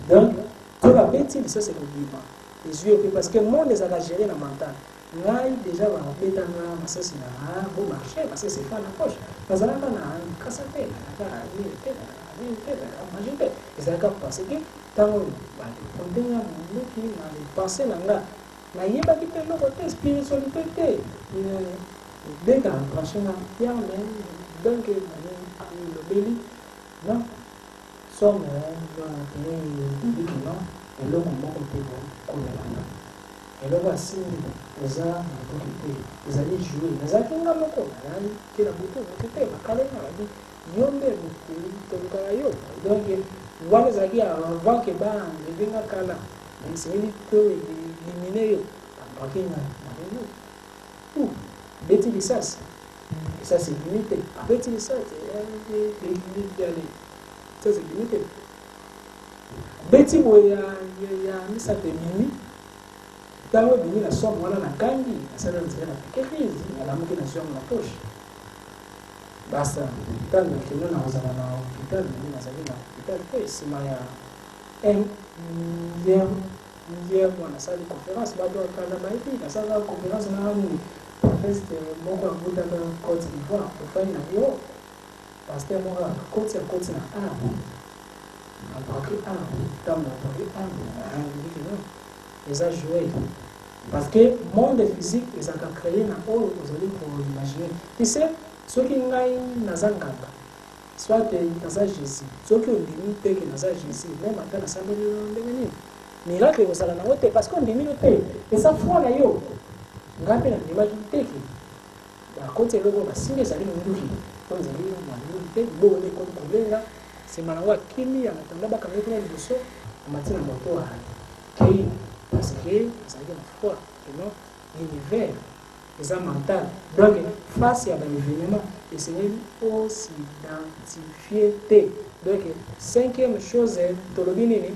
Donc tout la beti lisasi ko bima. Les yeux parce que monde les a géré na mental. Ngai déjà va beta na masasi na bon marché parce que c'est pas la poche. Bazala na kasate na ni majite. Ils ont parce que tant ba contenir mondo qui na les pensées na na yeba ki te loko te spiritualité te dès que branché na ya mais donc le beli non somme ni non et loko moko te ko na et loko asindi eza na boki te ezali jouer eza kinga moko na ki na buto te bakale na bi yombe mukuli to kala yo donc wana zaki avant que ba ndenga kala c'est lui que éliminer yo parce que ou beti lisasi ça c'est limité beti lisasi ça c'est limité beti moya ya misa te mimi tango bini na somme wana na kangi asala nzela na quelque chose ala muki na somme na poche basta tango kino na ozana na hospital na zali na hospital te sima ya hier on a sali conférence bado akana baiti na sala conférence na nini professeur moko abuda na Côte d'Ivoire pour faire na yo pasteur moko côte na après dans les a joué parce que monde physique ils ont créé na oyo ozali pour imaginer tu sais ce qui ngai nazanganga soit naza Jésus ce qui on dit que naza Jésus même ata na sambeli ndenge miracle ezala na wote parce qu'on dimine te et ça foi na yo ngape na image te ki ba côté logo ba singe zali munduki on zali na munduki te bo ne ko kolenga c'est manawa kimi ya natanda ba kamete na liboso matina moto ha ki parce que ça vient foi et non l'univers les mental donc face à l'événement et c'est pour s'identifier te donc cinquième chose tolobinini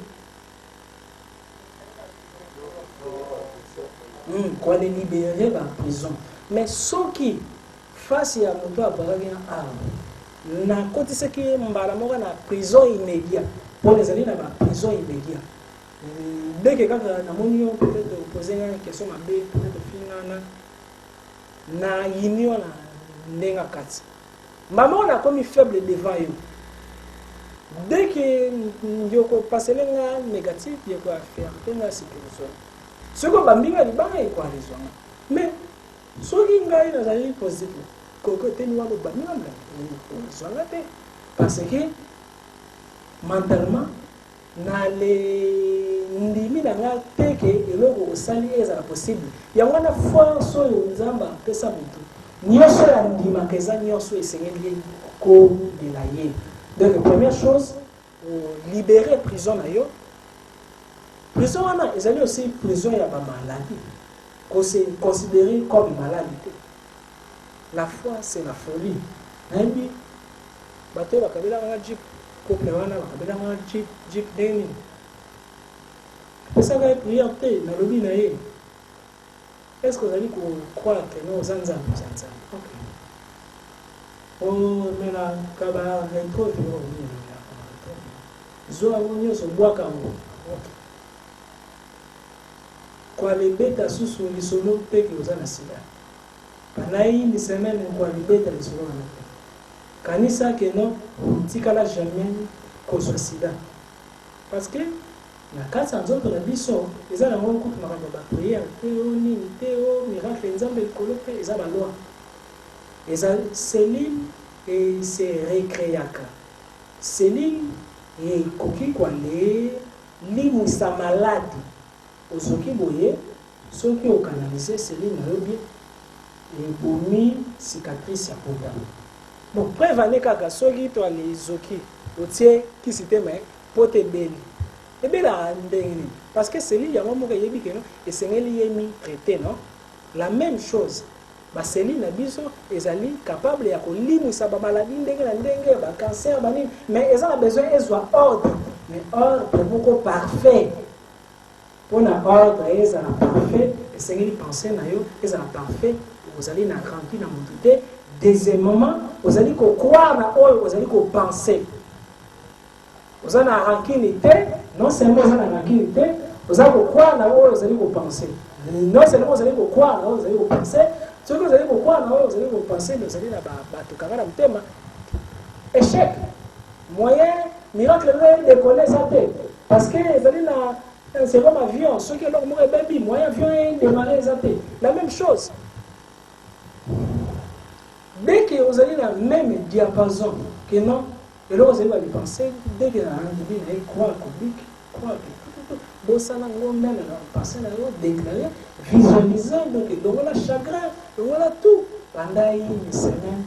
qu'on est libéré par prison. Mais ceux qui, face à mon toit, na côté ce qui est na prison immédiate. Pour les années, na prison immédiate. Dès que quand on a peut-être posé une question, peut-être na union na nenga kati. Maman on a comme faible devant eux. Dès que yoko passer lenga négatif, yoko affaire, tenga sécurité. Ce que bambinga libanga iko raison mais soki ngai nazali positif koko teni wa bambinga mbala te parce que mentalement na le ndimi na nga teke eloko osali ezala possible yango na force oyo nzamba pesa mutu nyonso ya ndima keza nyonso esengeli ko de la ye donc première chose libérer prison na yo. Prison, ils allaient aussi prison, il y a ma maladie. C'est considéré comme maladie. La foi, c'est la folie. Nabi, bateau, bakabila wana jeep, couple wana, bakabila wana jeep deni. C'est ça que prière te, na lobi na ye. Est-ce que vous allez croire que nous zanza? Ok. Oh, mais la kaba, l'intro, zo awonyo so boaka ngo. Kwa libeta susu lisolo peke uzana sida. Panai ni semaine kwa libeta lisolo na. Kanisa que non tikala jamais kozwa sida. Parce que na kasa nzoto na biso ezala ngo kutu makambo ba prière teo nini teo miracle nzambe kolope ezala loi. Ezala cellule et se recréaka. Céline et Koki Kwale, limoussa malade. Ozoki boye, ceux qui ont canalisé Céline Robi, et bomi cicatrice à Pouda. Bon, prévenez kaka, ceux qui ont les zoki, au tiers qui s'était mais pote belle. Et bien là, parce que Céline, il y a un moment où il y a dit que non, et c'est mis traité, non? La même chose. Bah Céline Abiso, ils sont capables de limoussa ba maladie, ba cancer, mais ils ont besoin d'ordre. Mais ordre beaucoup parfait. Pour l'ordre, ils sont parfait. Et c'est qu'ils pensent, ils sont parfait. Vous allez na remplir dans mon tout. Deuxièmement, vous allez croire na vous allez penser. Vous allez remplir non seulement vous allez remplir vous allez croire na vous allez penser. Non seulement vous allez croire na vous allez penser. Ce que vous allez croire na vous allez penser, vous allez na bato kangana mtema. Échec. Moyen miracle de décoller ça parce que vous allez na c'est comme avion, ceux qui ont un baby, moyen avion démarrer ça la même chose. Dès que vous allez dans le même diapason que non, et là vous allez penser, dès que vous allez croire que vous allez même penser déclarer, visualiser, donc voilà chagrin, donc voilà tout. Pendant une semaine,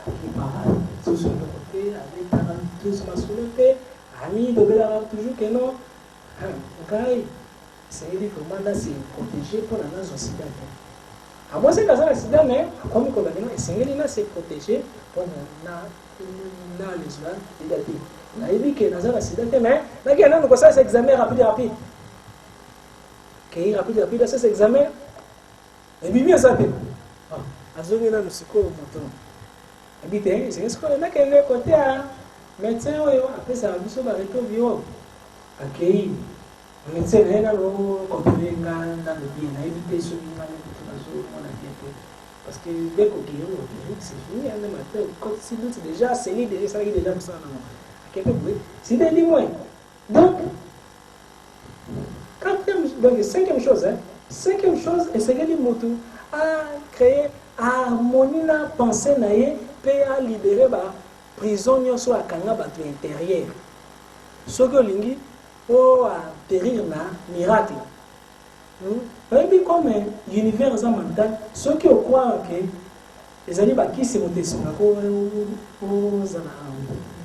qui parle, tout sur le côté, avec 42 masculinité, amis, donc là toujours que non, c'est dit comment là c'est protégé pour la nation occidentale. À moi, c'est dans un accident, mais comme on a dit, c'est protégé pour les gens qui ont été. On a dit que dans un accident, mais il y a un examen rapide. Qui est rapide, c'est examen. Et puis, bien ça, il y a un psychologue. Et puis, c'est ce qu'on a côté médecin, après ça, il y a un retour accueilli. Le médecin est là, compris dans le bien, il a évité ce qui m'a parce que dès qu'on dit c'est fini, si nous déjà saigné, déjà ça déjà ça c'est des limoins. Donc, cinquième chose, et c'est que les motos a créé harmonie na pensée naie, peut à libérer la prison soit à Kanga intérieur. Ce que l'ingi pour atterrir na miracle. Et puis comme l'univers mental, ceux qui croient que les animaux qui se montent sur la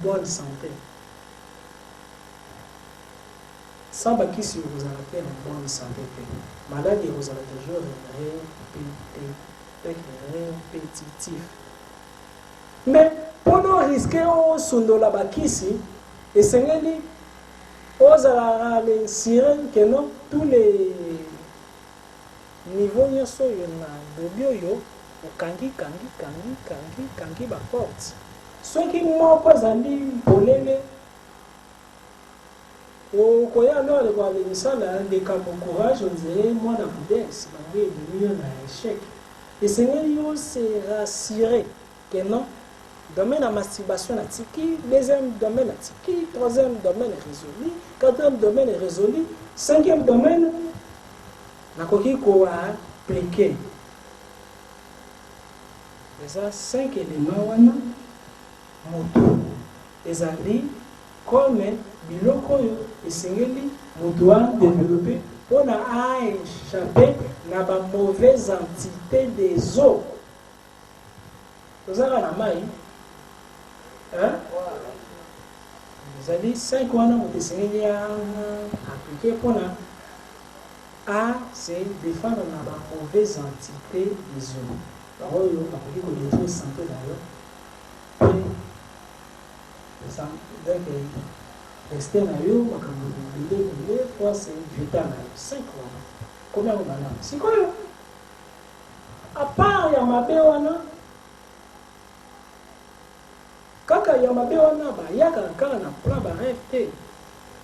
bonne santé. Sans qui si vous avez en bonne santé, malade vous avez toujours répétitif. Mais pour nous risquer au sondola bakisi, et c'est dit aux les sirènes que non tous les niveau nyonso yo na bobi oyo okangi ba porte soki moko ezali polele okoya no ale kwa lemisala likambo courage onzere mwana budesi bango ebimi yo na échec esengeli yo se rassurer que non domaine à masturbation à tiki, deuxième domaine à tiki, troisième domaine est résolu, quatrième domaine est résolu, cinquième domaine na koki ko appliquer. Les 5 éléments wana moto ezali comme biloko yo esengeli moto a développer pour na échapper na ba mauvaises entités des eaux. Vous avez la main. Hein? Vous avez 5 ans à appliquer pour la A, c'est défendre la mauvaise entité des hommes. Alors, on a dit qu'on est trop santé d'ailleurs. Et ça, donc, rester là, on a c'est vital. 5 ans. Combien on a là? C'est quoi? À part, il y a ma béwana. Kaka yamabe wana ba yaka kaka na plan ba rêve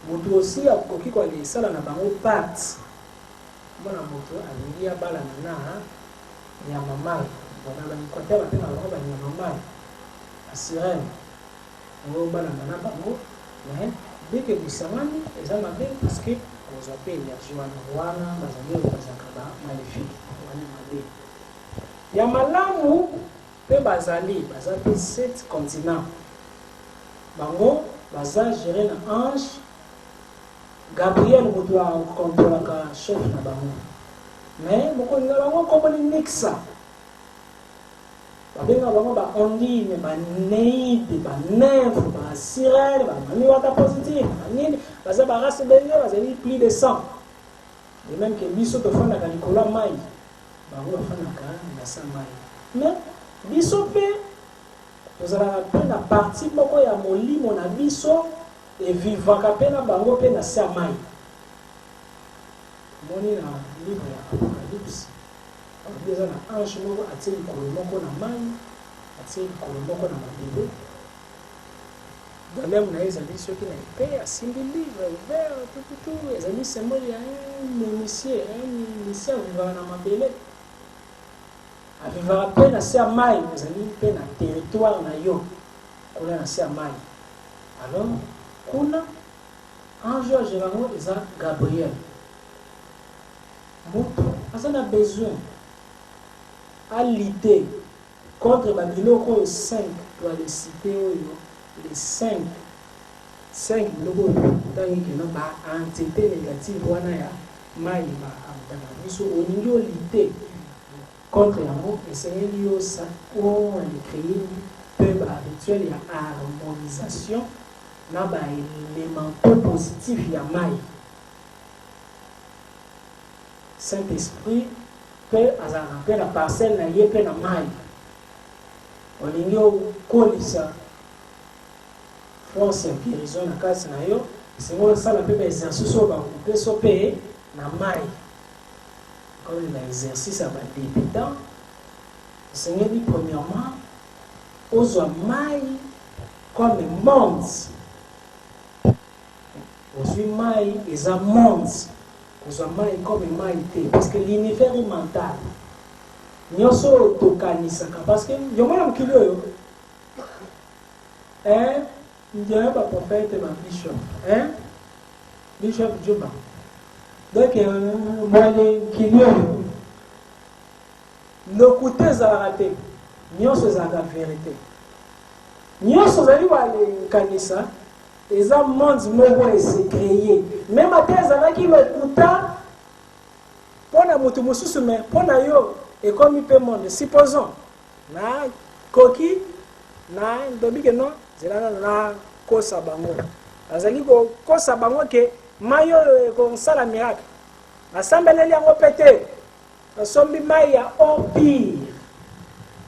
moto aussi akoki kwa les sala na bango pat mona moto alingia bala na ya mama bona ba côté ba tena ba ya mama asirene ngo bala na bango mais dès que vous savez eza mabe parce que vous appelez énergie wana bazali bazaka ba maléfique wana mabe ya malamu Pe bazali, bazali 7 continents. Bango, baza géré na ange. Gabriel Boudoua contrôle la chef na bango. Mais beaucoup de bango comme les Nixa. Babenga bango ba ondine, ba neide, ba nymphe, ba sirène, ba maniwata positive, ba nini, baza ba race belge, bazali plus de 100. De même que biso to fanda ka Nicolas Mai. Bango fanda ka na sa mai. Mais biso pe tozala pe na partie moko ya molimo na biso et vivaka pe na bango pe na sa mai. Moni na livre ya Apocalypse. On dit na ange moko atie likolo moko na mai, atie likolo moko na mabele. Dans même na ezali ceux qui n'ont pas asimbi livre ouvert tout ezali symbole ya un initié vivant na mabele. Avivara pe na sa mai, ezali pe na territoire na yo. Kuna na sa mai. Alors kuna ange généralement eza Gabriel. Moto aza a besoin à lutter contre Babiloko 5 pour les citer les 5 biloko tangi que non ba entité négative wana ya mai ba amtana biso oningi lutter contre yango esengeli yo sa on créer peuple habituel ya harmonisation na ba élément positif ya mai. Saint-Esprit peut azara la parcelle na ye pe na mai. Olingi okolisa force ya guérison na kasi na yo, sengo sala pe ba exercice ba couper so pe na mai. Comme ba exercice ba débutant, sengo di premièrement ozwa mai comme monde. Ozwi mai eza monde. Ozwa mai comme mai te parce que l'univers est mental. Nyoso tokanisaka parce que yomona mokili oyo ndiye ba prophète ba bishop bishop Juba donc mwale mokili oyo lokuta ezalaka te nyonso ezalaka vérité nyonso ozali walekanisa eza monde moko ese créé même ate ezalaki lokuta mpona moto mosusu me mpona yo ekomi mpe monde supposons na koki na ndobi ke non zelana na kosa bango azali kokosa bango ke mai oyo ekosala miracle asambeleli yango mpe te nasombi mai ya empire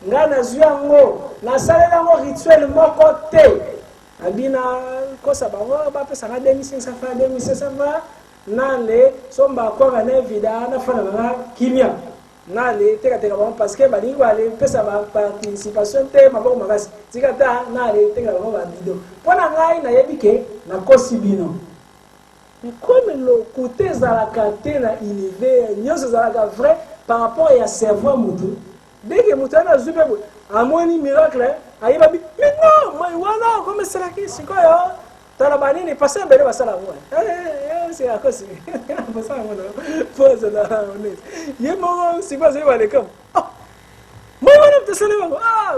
ngai nazwi yango nasaleli yango rituel moko te abina kosa bango bapesanga 2500 francs 2500 francs nale somba akwanga na evida nafana na kimia nale tekateka bango parce que balingi bale pesa ba participation te maboko makasi tikata nale tekaka bango babido mpona ngai nayebi ke nakosi bino comme le côté ezalaka te na univers nyonso ezalaka vrai par rapport ya cerveau mutu dès que mutu ana azwi mpe amoni miracle ayeba bi mais non moi wana comme esalaki sikoyo tala banini pase mbele basala yango c'est à cause basala yango pose na honnête ye moko sikoyo azali balekam moi wana mtesala yango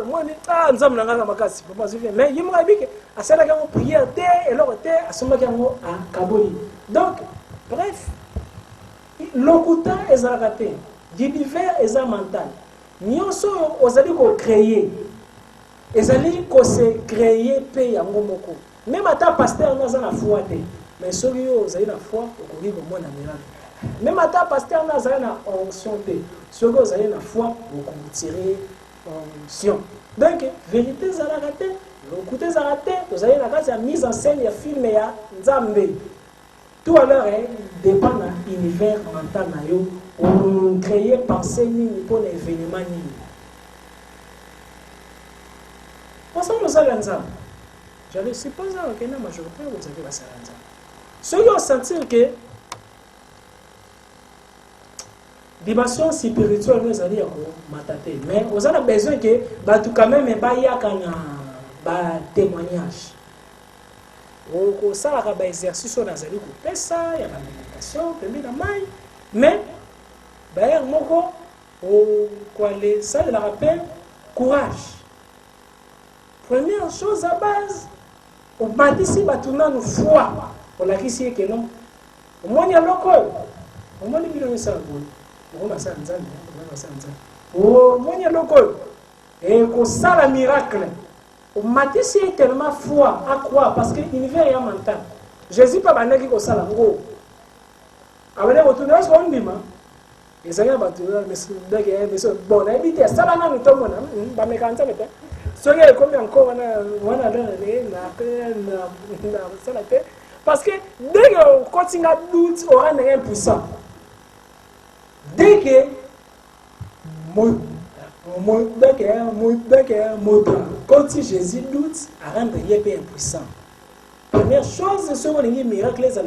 mwani nzambe na ngaka makasi papa zivie mais ye moko ayebike asalaki yango prière te eloko te asombaki yango akaboli donc bref lokuta ezalaka te l'univers eza mental nyonso oyo ozali kocréer ezali kose créer mpe yango moko même ata pasteur naza na foi te mais soki oyo ozali na foi okoki komona miracle même ata pasteur nazali na onction te soki ozali na foi okotire onction donc vérité ezalaka te lokuta ezalaka te tozali na kati ya mise en scène ya film ya nzambe tout à l'heure dépend na univers mental na yo ocréer pensée nini mpo na événement nini ensemble osala nzambe j'allais supposer que la majorité vous avez la salanza ceux qui ont senti que dimension spirituelle nous allons matater mais vous avez besoin que bah tout quand même bah y a quand bah témoignage au ça la exercice on a zali ko pesa ya la méditation pembe na mai mais bah moko au quoi les ça de la rappel courage. Première chose à base, on bâtit batuna nous foi. On l'a dit c'est que non. Au moins il y a local. Au moins il y a ça bon. On va ça nzambe, on va ça nzambe. Au moins il y a local. Et qu'on ça la miracle. On bâtit c'est tellement foi à quoi parce que l'univers est mental. Jésus pas banaki ko sala ngo. Abele retourner sur on dima. Et ça y a battu mais bon, la vie ça va nous tomber là. Ba me kanza mete. So il comme encore wana parce que dès que continue à doute aura un impuissant. Dès que quand Jésus doute, à rendre impuissant. Première chose, c'est que les miracles, les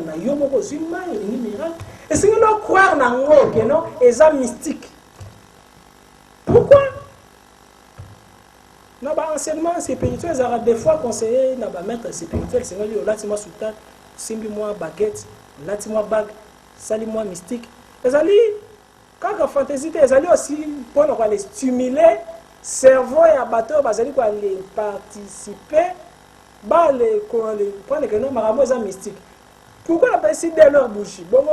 miracles. Et c'est que nous croire dans que non, et ça mystique. Pourquoi? Dans l'enseignement spirituel, ils ont des fois conseillé dans maître spirituel, c'est que là, tu m'as soutenu, simbi-moi baguette, là, tu m'as bague, sali-moi mystique. Ils ont dit, quand la fantaisie, ils ont dit aussi, pour les stimuler, cerveau et abatteur, ils ont dit quoi, les participer. Bah les prendre que non marabout est mystique. Pourquoi la personne de leur bouche? Bon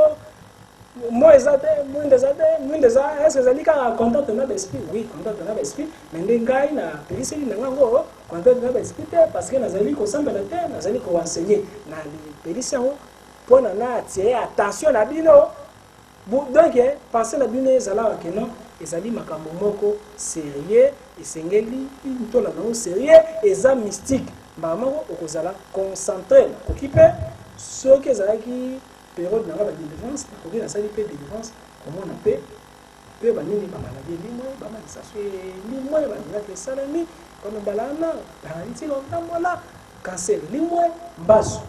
moi est-ce que ça dit quand content de notre esprit? Oui, content de notre esprit. Mais les gars na police ni nango content de notre esprit parce que nazali ko samba la terre, nazali ko enseigner na police pour na attirer attention la bino. Donc penser la bino ezala que non ezali makambo moko sérieux et sengeli to la non sérieux et ça mystique. Maman okozala concentré occupé ce que ça qui période na ba délivrance ko na sali pe délivrance comment on appelle pe ba nini ba maladie limwe ba malisa limwe ba miracle salami comme balana paralysie voilà cancer limwe mbaso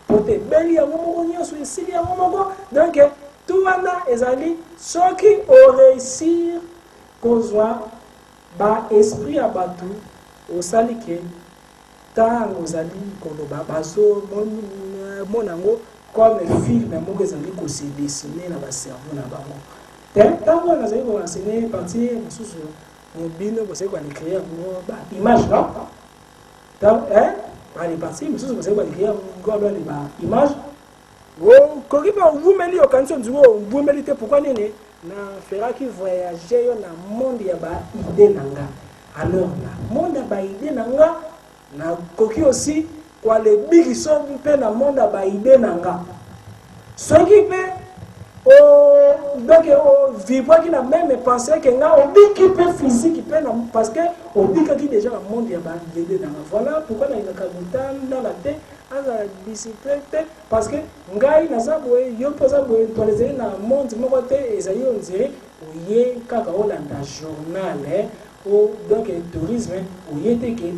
pote beli ya momoko nyonso esili ya momoko donc tout wana ezali ceux qui ont réussi kozwa ba esprit à batu au sali ke tango zali koloba bazo monango comme film moko ezali ko se dessiner na ba cerveau na bango tango na zali ko enseigner partie mususu mobile ko se ko créer ba image non donc par les parties mususu ko se ko créer ba image ko kipa vumeli o kanso nzuo vumeli te pourquoi nini na fera qui voyager yo na monde ya ba idée nanga alors na monde ba idée nanga na koki aussi kwa le bigi so pe na monde ba idée nanga ce qui peut donc vivre qui na même penser que nga au bigi pe physique pe na parce que au bigi qui déjà na monde ya ba idée nanga voilà pourquoi na ina kabuta dans la tête à discipline parce que ngai na sabwe yo poza bo tolezeli na monde moko te ezali on dirait oye kaka olanda journal au donc tourisme oye te que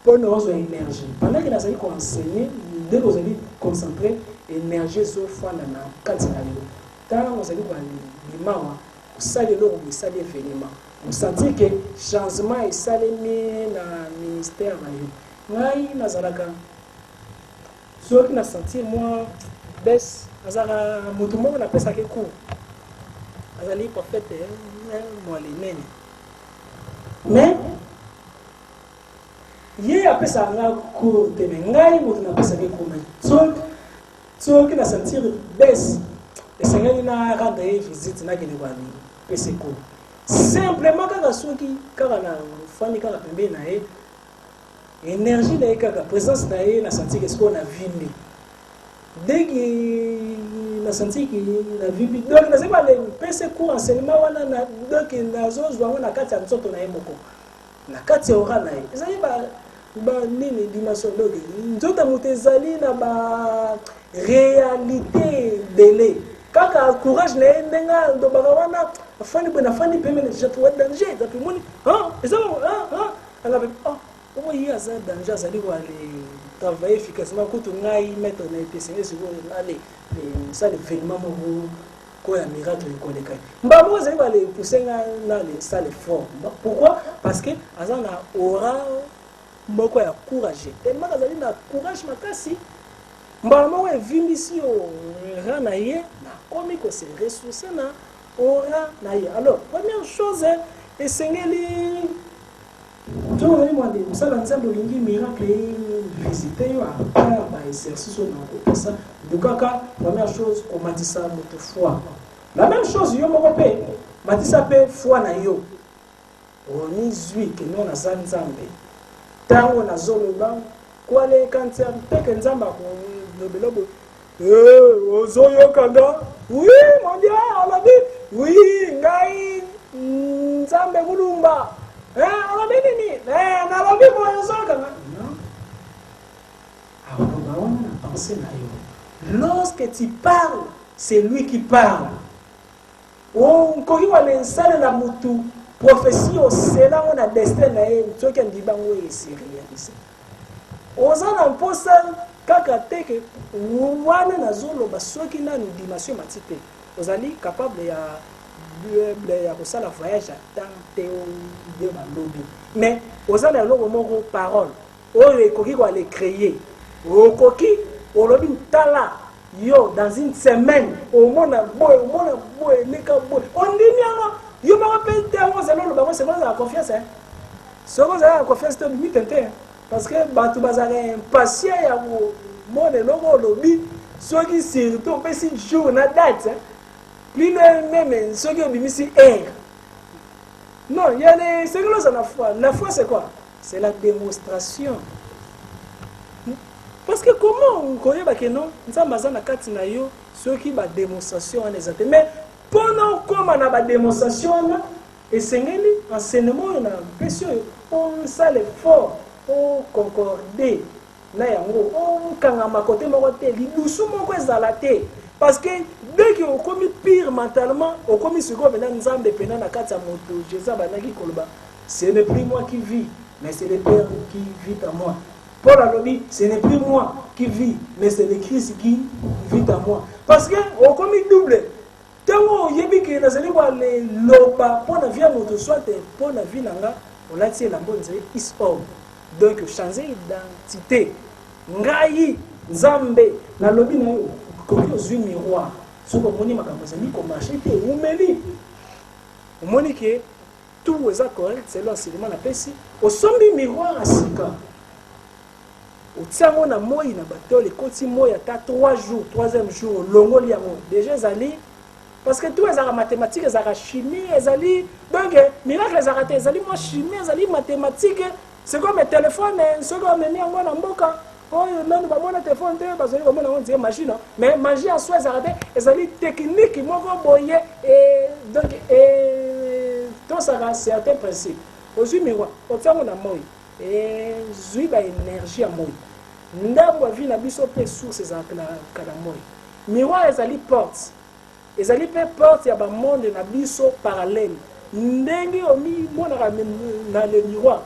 pour nos énergie. Pendant que nous allons enseigner, dès que vous allez concentrer énergie sur foi dans la carte de tant vous allez voir l'imam, vous savez l'eau, vous savez événement. Vous sentez que changement est salé dans le ministère. Ngai nazalaka. Ceux qui n'a senti moi baisse, azara mutumo na pesa ke ku. Azali prophète moi les nene. Mais il a ça nga ko te ngai mo na pesa ke ko mais so ki na sentir baisse et c'est na rendre visite na kene kwani pesa ko simplement kaka soki kaka na fani kaka pembe na e énergie na kaka présence na e na sentir que ce qu'on a vindi dès que na sentir que na vindi donc na sema le pesa ko enseignement wana na donc na zo zo wana kati ya nzoto na e moko na kati ya ora na e ezali ba nini dimension doge nzoto mutezali na ba réalité délai kaka courage na ndenga ndo bakawana afani bwana afani pemene je trouve danger za pimoni ça ala comment il y a ça danger ça libre aller travailler efficacement quand on ngai mettre na PCS sur aller ça le événement mo ko ya miracle ko le kai mbamo za libre aller pousser na le ça le fort pourquoi parce que azana aura moko ya courage tellement azali na courage makasi mbamo we vimisi o rana ye na komi ko se ressourcer na ora na ye alors première chose esengeli tozali mwa de mosala nzambe olingi miracle visite yo apart baexercice oyo na kopesa lukaka première chose komatisa moto foi la même chose yo moko mpe matisa mpe foi na yo onizwi keno naza nzambe ntango nazoloba kwaleka mpeke nzambe akolobela boye ozoyokanda oui mon dieu alobi oui ngai nzambe kulumba alobi nini nalobi boye ozokanga aloba wana na pensé na yo lorsque tu parles c'est lui qui parle nkoki wana esalela mutu prophétie osela ngo na destin na ye soki andibango eserialise oza na mposa kaka teke wana nazoloba soki nanu dimension mati te ozali capable ya kosala voyage ata te nde balobi mais oza na eloko moko parole oyo ekoki koale créer okoki olobi tala yo dans une semaine omona boye leka boye ondimi yango yo moko mpe te yango ozali oloba ngo seko ozala confiance soko ozala na confiance te obimi tete parce que bato bazalaka impatient ya komona eloko olobi soki surtout opesi jour na date plus même soki obimisi heure non yale sekelo oza na foi. La foi c'est quoi? C'est la démonstration. Parce que comment on connaît que non nzambe aza na kati na yo soki ba démonstration wana eza te mais pendant okoma na ba démonstration wana esengeli enseignement na mpesi oyo osala effort oconcorder na yango okangama kote moko te lidusu moko ezala te parce que dès que okomi pire mentalement okomi sikoyo mpena nzambe mpena na kati ya moto jésus abandaki koloba ce n'est plus moi qui vis mais c'est le Père qui vit en moi. Paul a dit, ce n'est plus moi qui vis, mais c'est le Christ qui vit en moi. Parce que, on comme double. Tant que yebi que nazali wa le loba pour la vie à notre soit pour la vie nanga, on l'a dit la bonne is all. Donc changer identité. Ngai Nzambe na lobi na yo ko ozwi miroir. Soko moni makambo zali ko marcher te umeli. Omoni que tout est correct, c'est l'enseignement la pesi. Au sombi miroir à sika. Otiango na moi na bateau les koti moi ata 3 jours, 3e jour longoli yango. Déjà zali parce que tout ezaka mathématiques, ezaka chimie, ezali donc miracle ezaka te, ezali moi chimie, ezali mathématiques. C'est comme un téléphone, ce qu'on meni yango na mboka. Oh non ba mona téléphone te parce que comme on dit machine mais magie en soi ezaka te, ezali technique moko boye et donc tout ça a certains principes. Aujourd'hui miroir, otiango na moi et zui ba énergie à moi ndambo vi na biso pe source za kana moi miroir ezali porte ya ba monde na biso parallèle ndenge omi mona na le miroir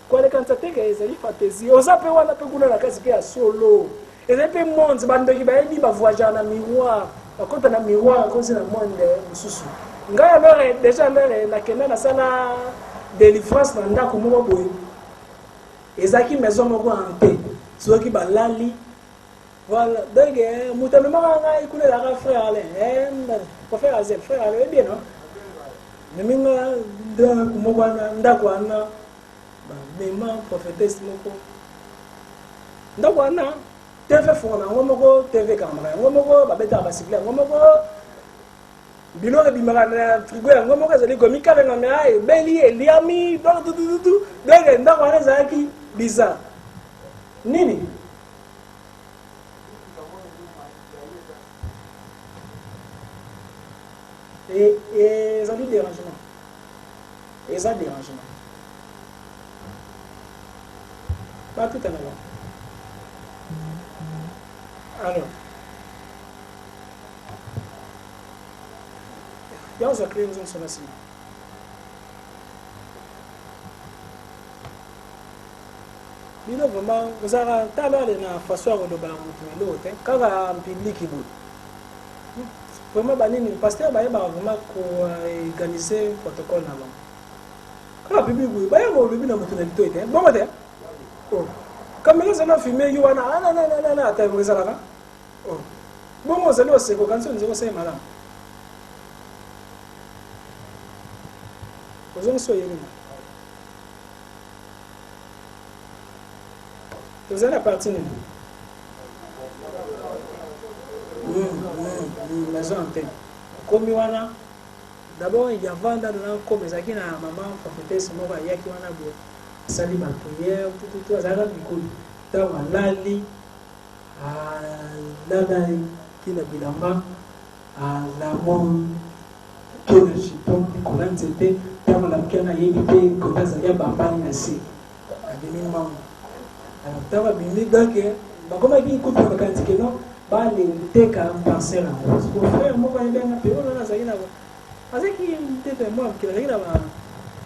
kwa le kantate ke ezali fantaisie oza pe wana pe kuna na kasi ke ya solo ezali pe monde bandoki ba yebi ba voyager na miroir bakota na miroir kozi na monde mususu ngai alors déjà alors na kenda na sala délivrance na ndako moko boye ezaki maison moko en paix soki balali voilà donc mutano maka ngai kuna la frère Alain frère Azel frère Alain bien non neminga ndako moko ndako wana mema prophétesse moko ndako wana TV fona ngomoko TV camera ngomoko babeta basikla ngomoko biloko bimaka na frigo yango moko ezali komi kalenga me ebeli eliami donc ndako wana ezalaki bizarre nini et ezali dérangement eza dérangement pas tout à l'heure alors Yawza créer une zone sur bino vraiment ozala tala na façon de ba mutu te kaka public ibu vraiment banini pasteur ba yeba vraiment ko organiser protocole na bango kaka public ibu ba yeba lobi na mutu na lito te bon te oh comme les gens filmer yo wana na ta ngezala ka oh bon mo zalo se ko kanso nzo se mala Vous avez la partie. Maison antenne. Comme d'abord, il y a vendre comme ça qui na maman prophétesse moi il y a qui wana bo sali ba prière tout azara bikoli ta walali lala qui na bilamba la mon que le chipon qu'on c'était ta la kana yebi pe ko ta zalia bamba na si ademi maman alors ta va bimi donc ba comme qui coupe le cantique non ba le teka parcelle en frère moi va bien pe on na zaina parce que peut-être moi qui regarde la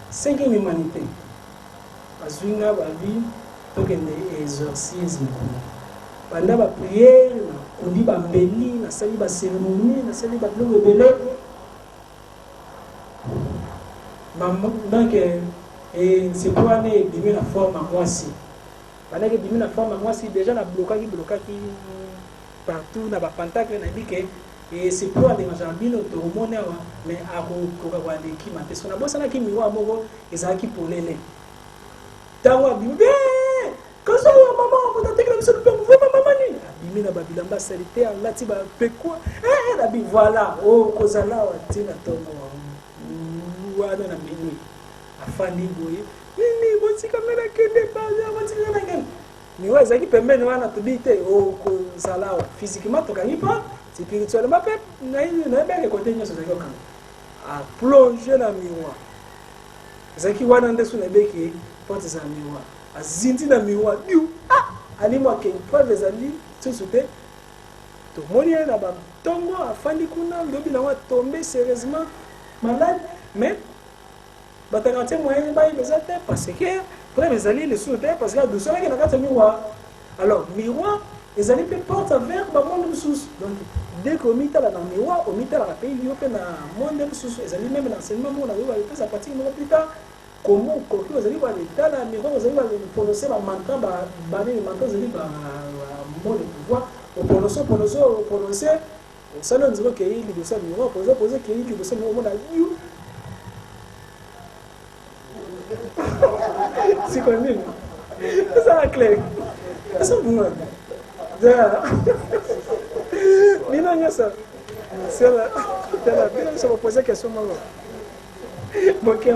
cinquième humanité parce que na ba vie donc les exorcisme pendant la prière on dit ba mbeli na sali ba cérémonie na sali ba bilo belé donc et c'est pour aller diminuer la forme à moi aussi pendant que diminuer la forme à moi aussi déjà la blocage partout na ba pentacle na dit que et c'est pour aller dans un bino to mona mais à ko wa de ki mate sona bossa na ki miwa moko ezaki polele tawa bimbe kaso maman ko tatekela biso pe vraiment maman ni bimina babilamba salité lati ba pe quoi la bi voilà oh kozala wa tina tongo wa na mini afandi boye ni bosi kamera kende ba bosi na ngani ni wa ezaki pembeni wana to bite oh kozala physiquement to kangi pas spirituellement, il y a des côtés qui sont à plonger dans le miroir. C'est qui voit dans les qui portent ça miroir. À zinti dans le miroir, anima qui preuve les amis, tout sauter. Tout le monde est là-bas. Tongo, à Fandi Kuna, le bilan va tomber sérieusement malade, mais Batanganté moyen de bailler les attaques parce que pour les alliés, les sous-terres, parce qu'il y a 200 qui n'ont pas miroir. Alors, miroir, les alliés portent vers le monde de sous. Donc, dès qu'on met dans le miroir, on met dans le pays, on fait dans le monde de sous. Les alliés, même dans l'enseignement, on a vu ça partir plus tard. Comment, vous allez voir dans le miroir, vous allez voir prononcer le mantra, le mantra, vous allez voir le mot de pouvoir. Au prononcer, ça nous dit qu'il y a le miroir, poser qu'il y a le miroir, c'est connu. C'est ça la clé. C'est bon. Nina ça. C'est là. Je vais poser question maintenant. Bon, quest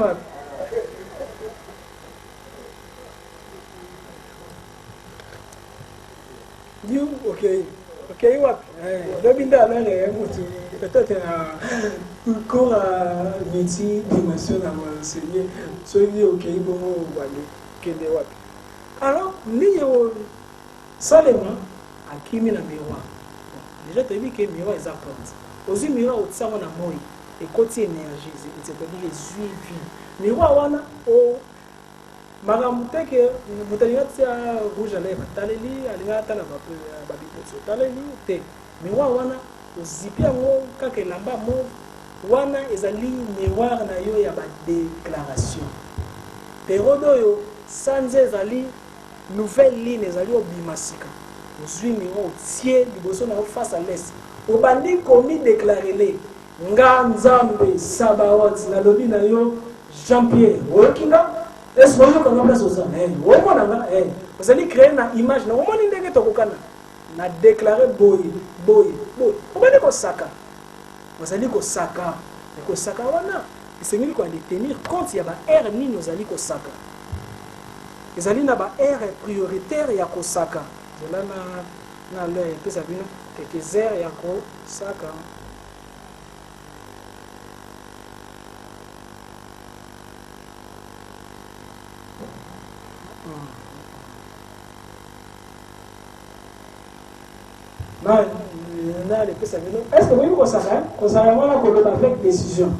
You okay. Okay, what? Dabinda là peut-être un cours à multidimension à enseigner. Soyez okay, bon, voilà. Alors, nous seulement à qui met le miroir. Déjà, tu as vu que le miroir est apporté. Aussi, le miroir, tu sais, on a moins. Et côté énergie, c'est-à-dire les huiles vives. Miroir, on a au Maramute que vous avez rouge à lèvres, taleli, alinga tala babikoso, taleli, te. Miroir, on a au zipia mo, kake lamba mo, wana ezali miroir na yo ya ba déclaration. Perodo yo, sans ezali nouvelle ligne ezali obimasika. Ozwi miroir tie liboso na face à l'est. Obandi komi déclarer les Nganzambe Sabaoth na lobi na yo Jean-Pierre. Okinga est-ce que vous connaissez ça? Vous allez créer une image. Vous allez déclarer boy. Vous allez dire Saka. Vous allez dire Saka. Saka, c'est mieux qu'on tenir compte. Il y a un air ni nous allons Saka. Vous allez avoir un air prioritaire. Il y a Saka. Vous allez avoir quelques airs. Il y a Saka. Est-ce que vous voyez avec décision?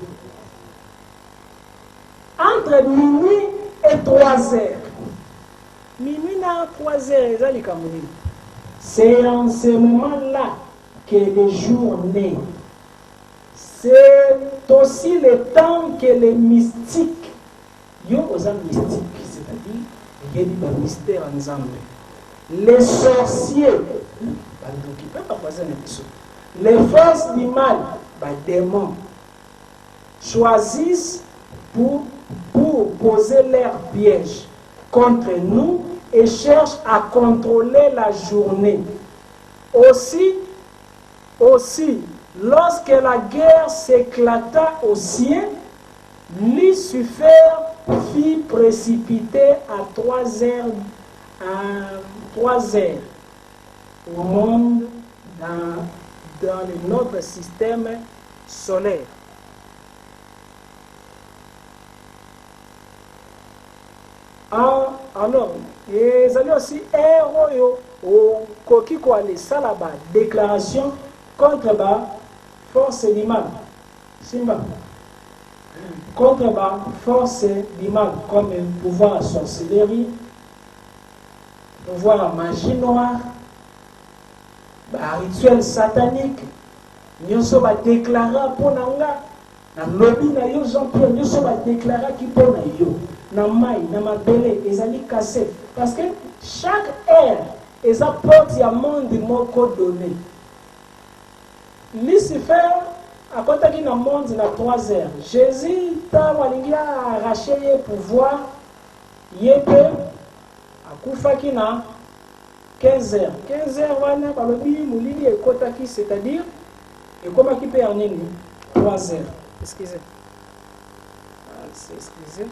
Entre minuit et 3 heures. Minuit et 3 heures, c'est en ce moment-là que le jour naît. C'est aussi le temps que les mystiques, c'est-à-dire, il y a des mystères ensemble. Les sorciers, les forces du mal, les démons, choisissent pour pour poser leur piège contre nous et cherchent à contrôler la journée. Aussi, lorsque la guerre s'éclata au ciel, Lucifer fit précipiter à 3 heures au monde dans notre système solaire. Alors, ils allaient aussi au coquille quoi les salaba déclaration contre la force du mal. Simba. Contre la force du mal, comme le pouvoir à sorcellerie, pouvoir à magie noire, rituel satanique. Nous sommes déclarés pour nous. Na lobby na yo Jean-Pierre, nous sommes déclarés qui pour nous. Na mai, na mabele, ezali cassé. Parce que chaque ère, ils apportent un monde moko donné. Lucifer, à côté d'un monde, il y a 3 heures. Jésus, il a arraché le pouvoir, il a fait 15 heures. 15 heures, c'est-à-dire, et comment il peut en 3 heures. Excusez. Excusez.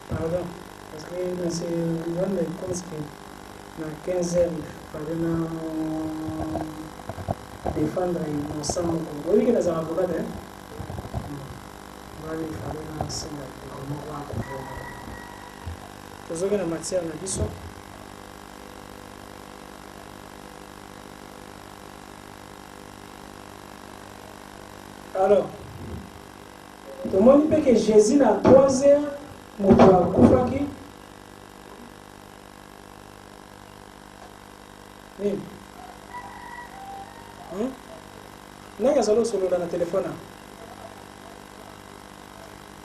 Pardon, parce que dans ces zones, je pense que dans 15 heures, il fallait défendre l'ensemble. Vous voyez que dans un avocat, il fallait enseigner comment on va couvrir. La matière, on a dit ça. Alors, tout le monde dit que Jésus a 3 heures. Moto akufaki nini nani azali osolola na telefone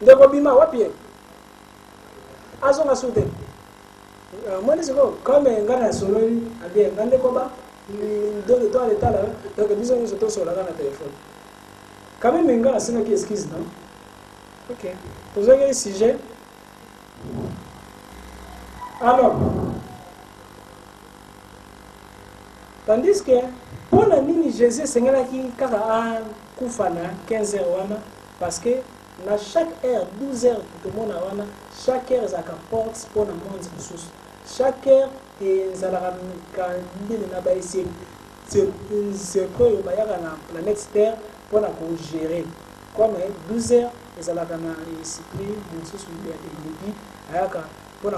ndeko bima wapi azonga sude mwani siko kame ngana asololi abie ngande koba ndole to aletala donc biso nyo to solola na telefone quand même ngana sina ki excuse non. OK, posez un sujet. Alors, tandis que pour la mini Jésus, c'est qui a 15 heures, parce que dans chaque heure, 12 heures, tout le monde a chaque heure, ça apporte pour le monde. Chaque heure, ça a c'est quoi la planète Terre pour la gérer. Comme 12 heures, ça a l'esprit, pour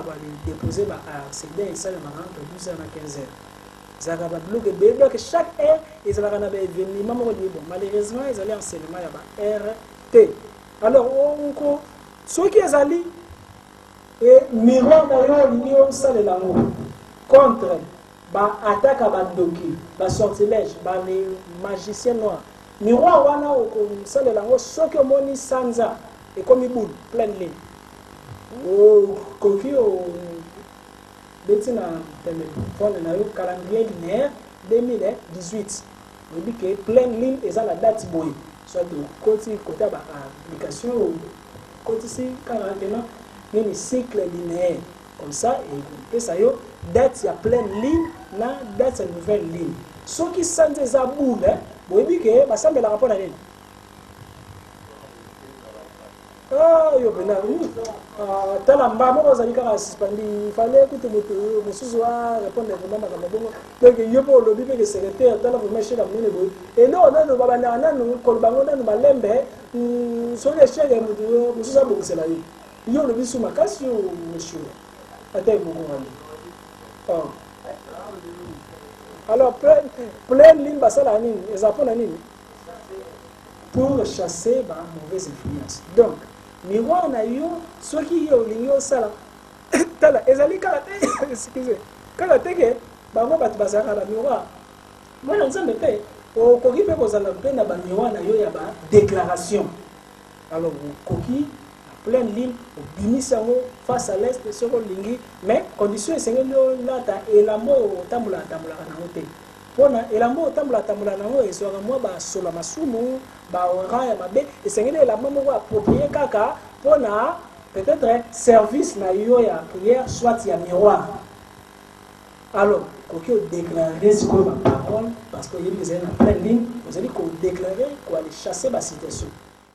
déposer accéder à ça entre 12 heures et 15 heures. Ça va bloquer que chaque heure ils allaient un événement malheureusement ils allaient enseignement il y a RT. Alors on ceux qui allaient et miroir d'ailleurs l'union ça les langues contre attaque à bandoki sortilège les magiciens noirs miroir wana au ça les langues ceux qui moni sanza et comme boule pleine ligne. Oh, coquille au Betina téléphone na yo calendrier linéaire 2018. On dit que pleine ligne et ça la date boy. Soit de côté application ou côté si maintenant même cycle linéaire comme ça et ça yo date il y a pleine ligne na date une nouvelle ligne. Ceux qui sentent des aboules bon dit que ça semble la rapport à ligne. Ah, yo bena tala mbamo ozali kaka suspandi fallait écouter monsieur soir répondre vraiment à bongo donc yo po lobi pe secrétaire tala vous mèche la mine boy et non non baba na nanu kolbango nanu malembe so les chèques monsieur ça beaucoup c'est là yo lobi sous makasi monsieur atay bongo wali alors plein ligne basala nini ezapona nini pour chasser ba mauvaise influence donc miroir na yo ceux qui ont l'union ça tala ezali kala te excusez kala te ke bango bato bazalaka na miroir mwana nzambe mpe okoki mpe kozala mpe na bamiroir na yo ya badéclaration alors okoki na pleine ligne obimisa yango face à l'est soko olingi mais condition esengeli olata elamba oyo otambolaka nango te mpona elamba oyo otambolaka nango ezwaka mwa basola masumu baora ya mabe esengeli elamba moko approprié kaka mpona peut-être service na yo ya prière soit ya miroir alors koki odéclarer sikoyo baparole parce que yebi ezali na pleine ligne ozali kodéclarer koali chasser basitation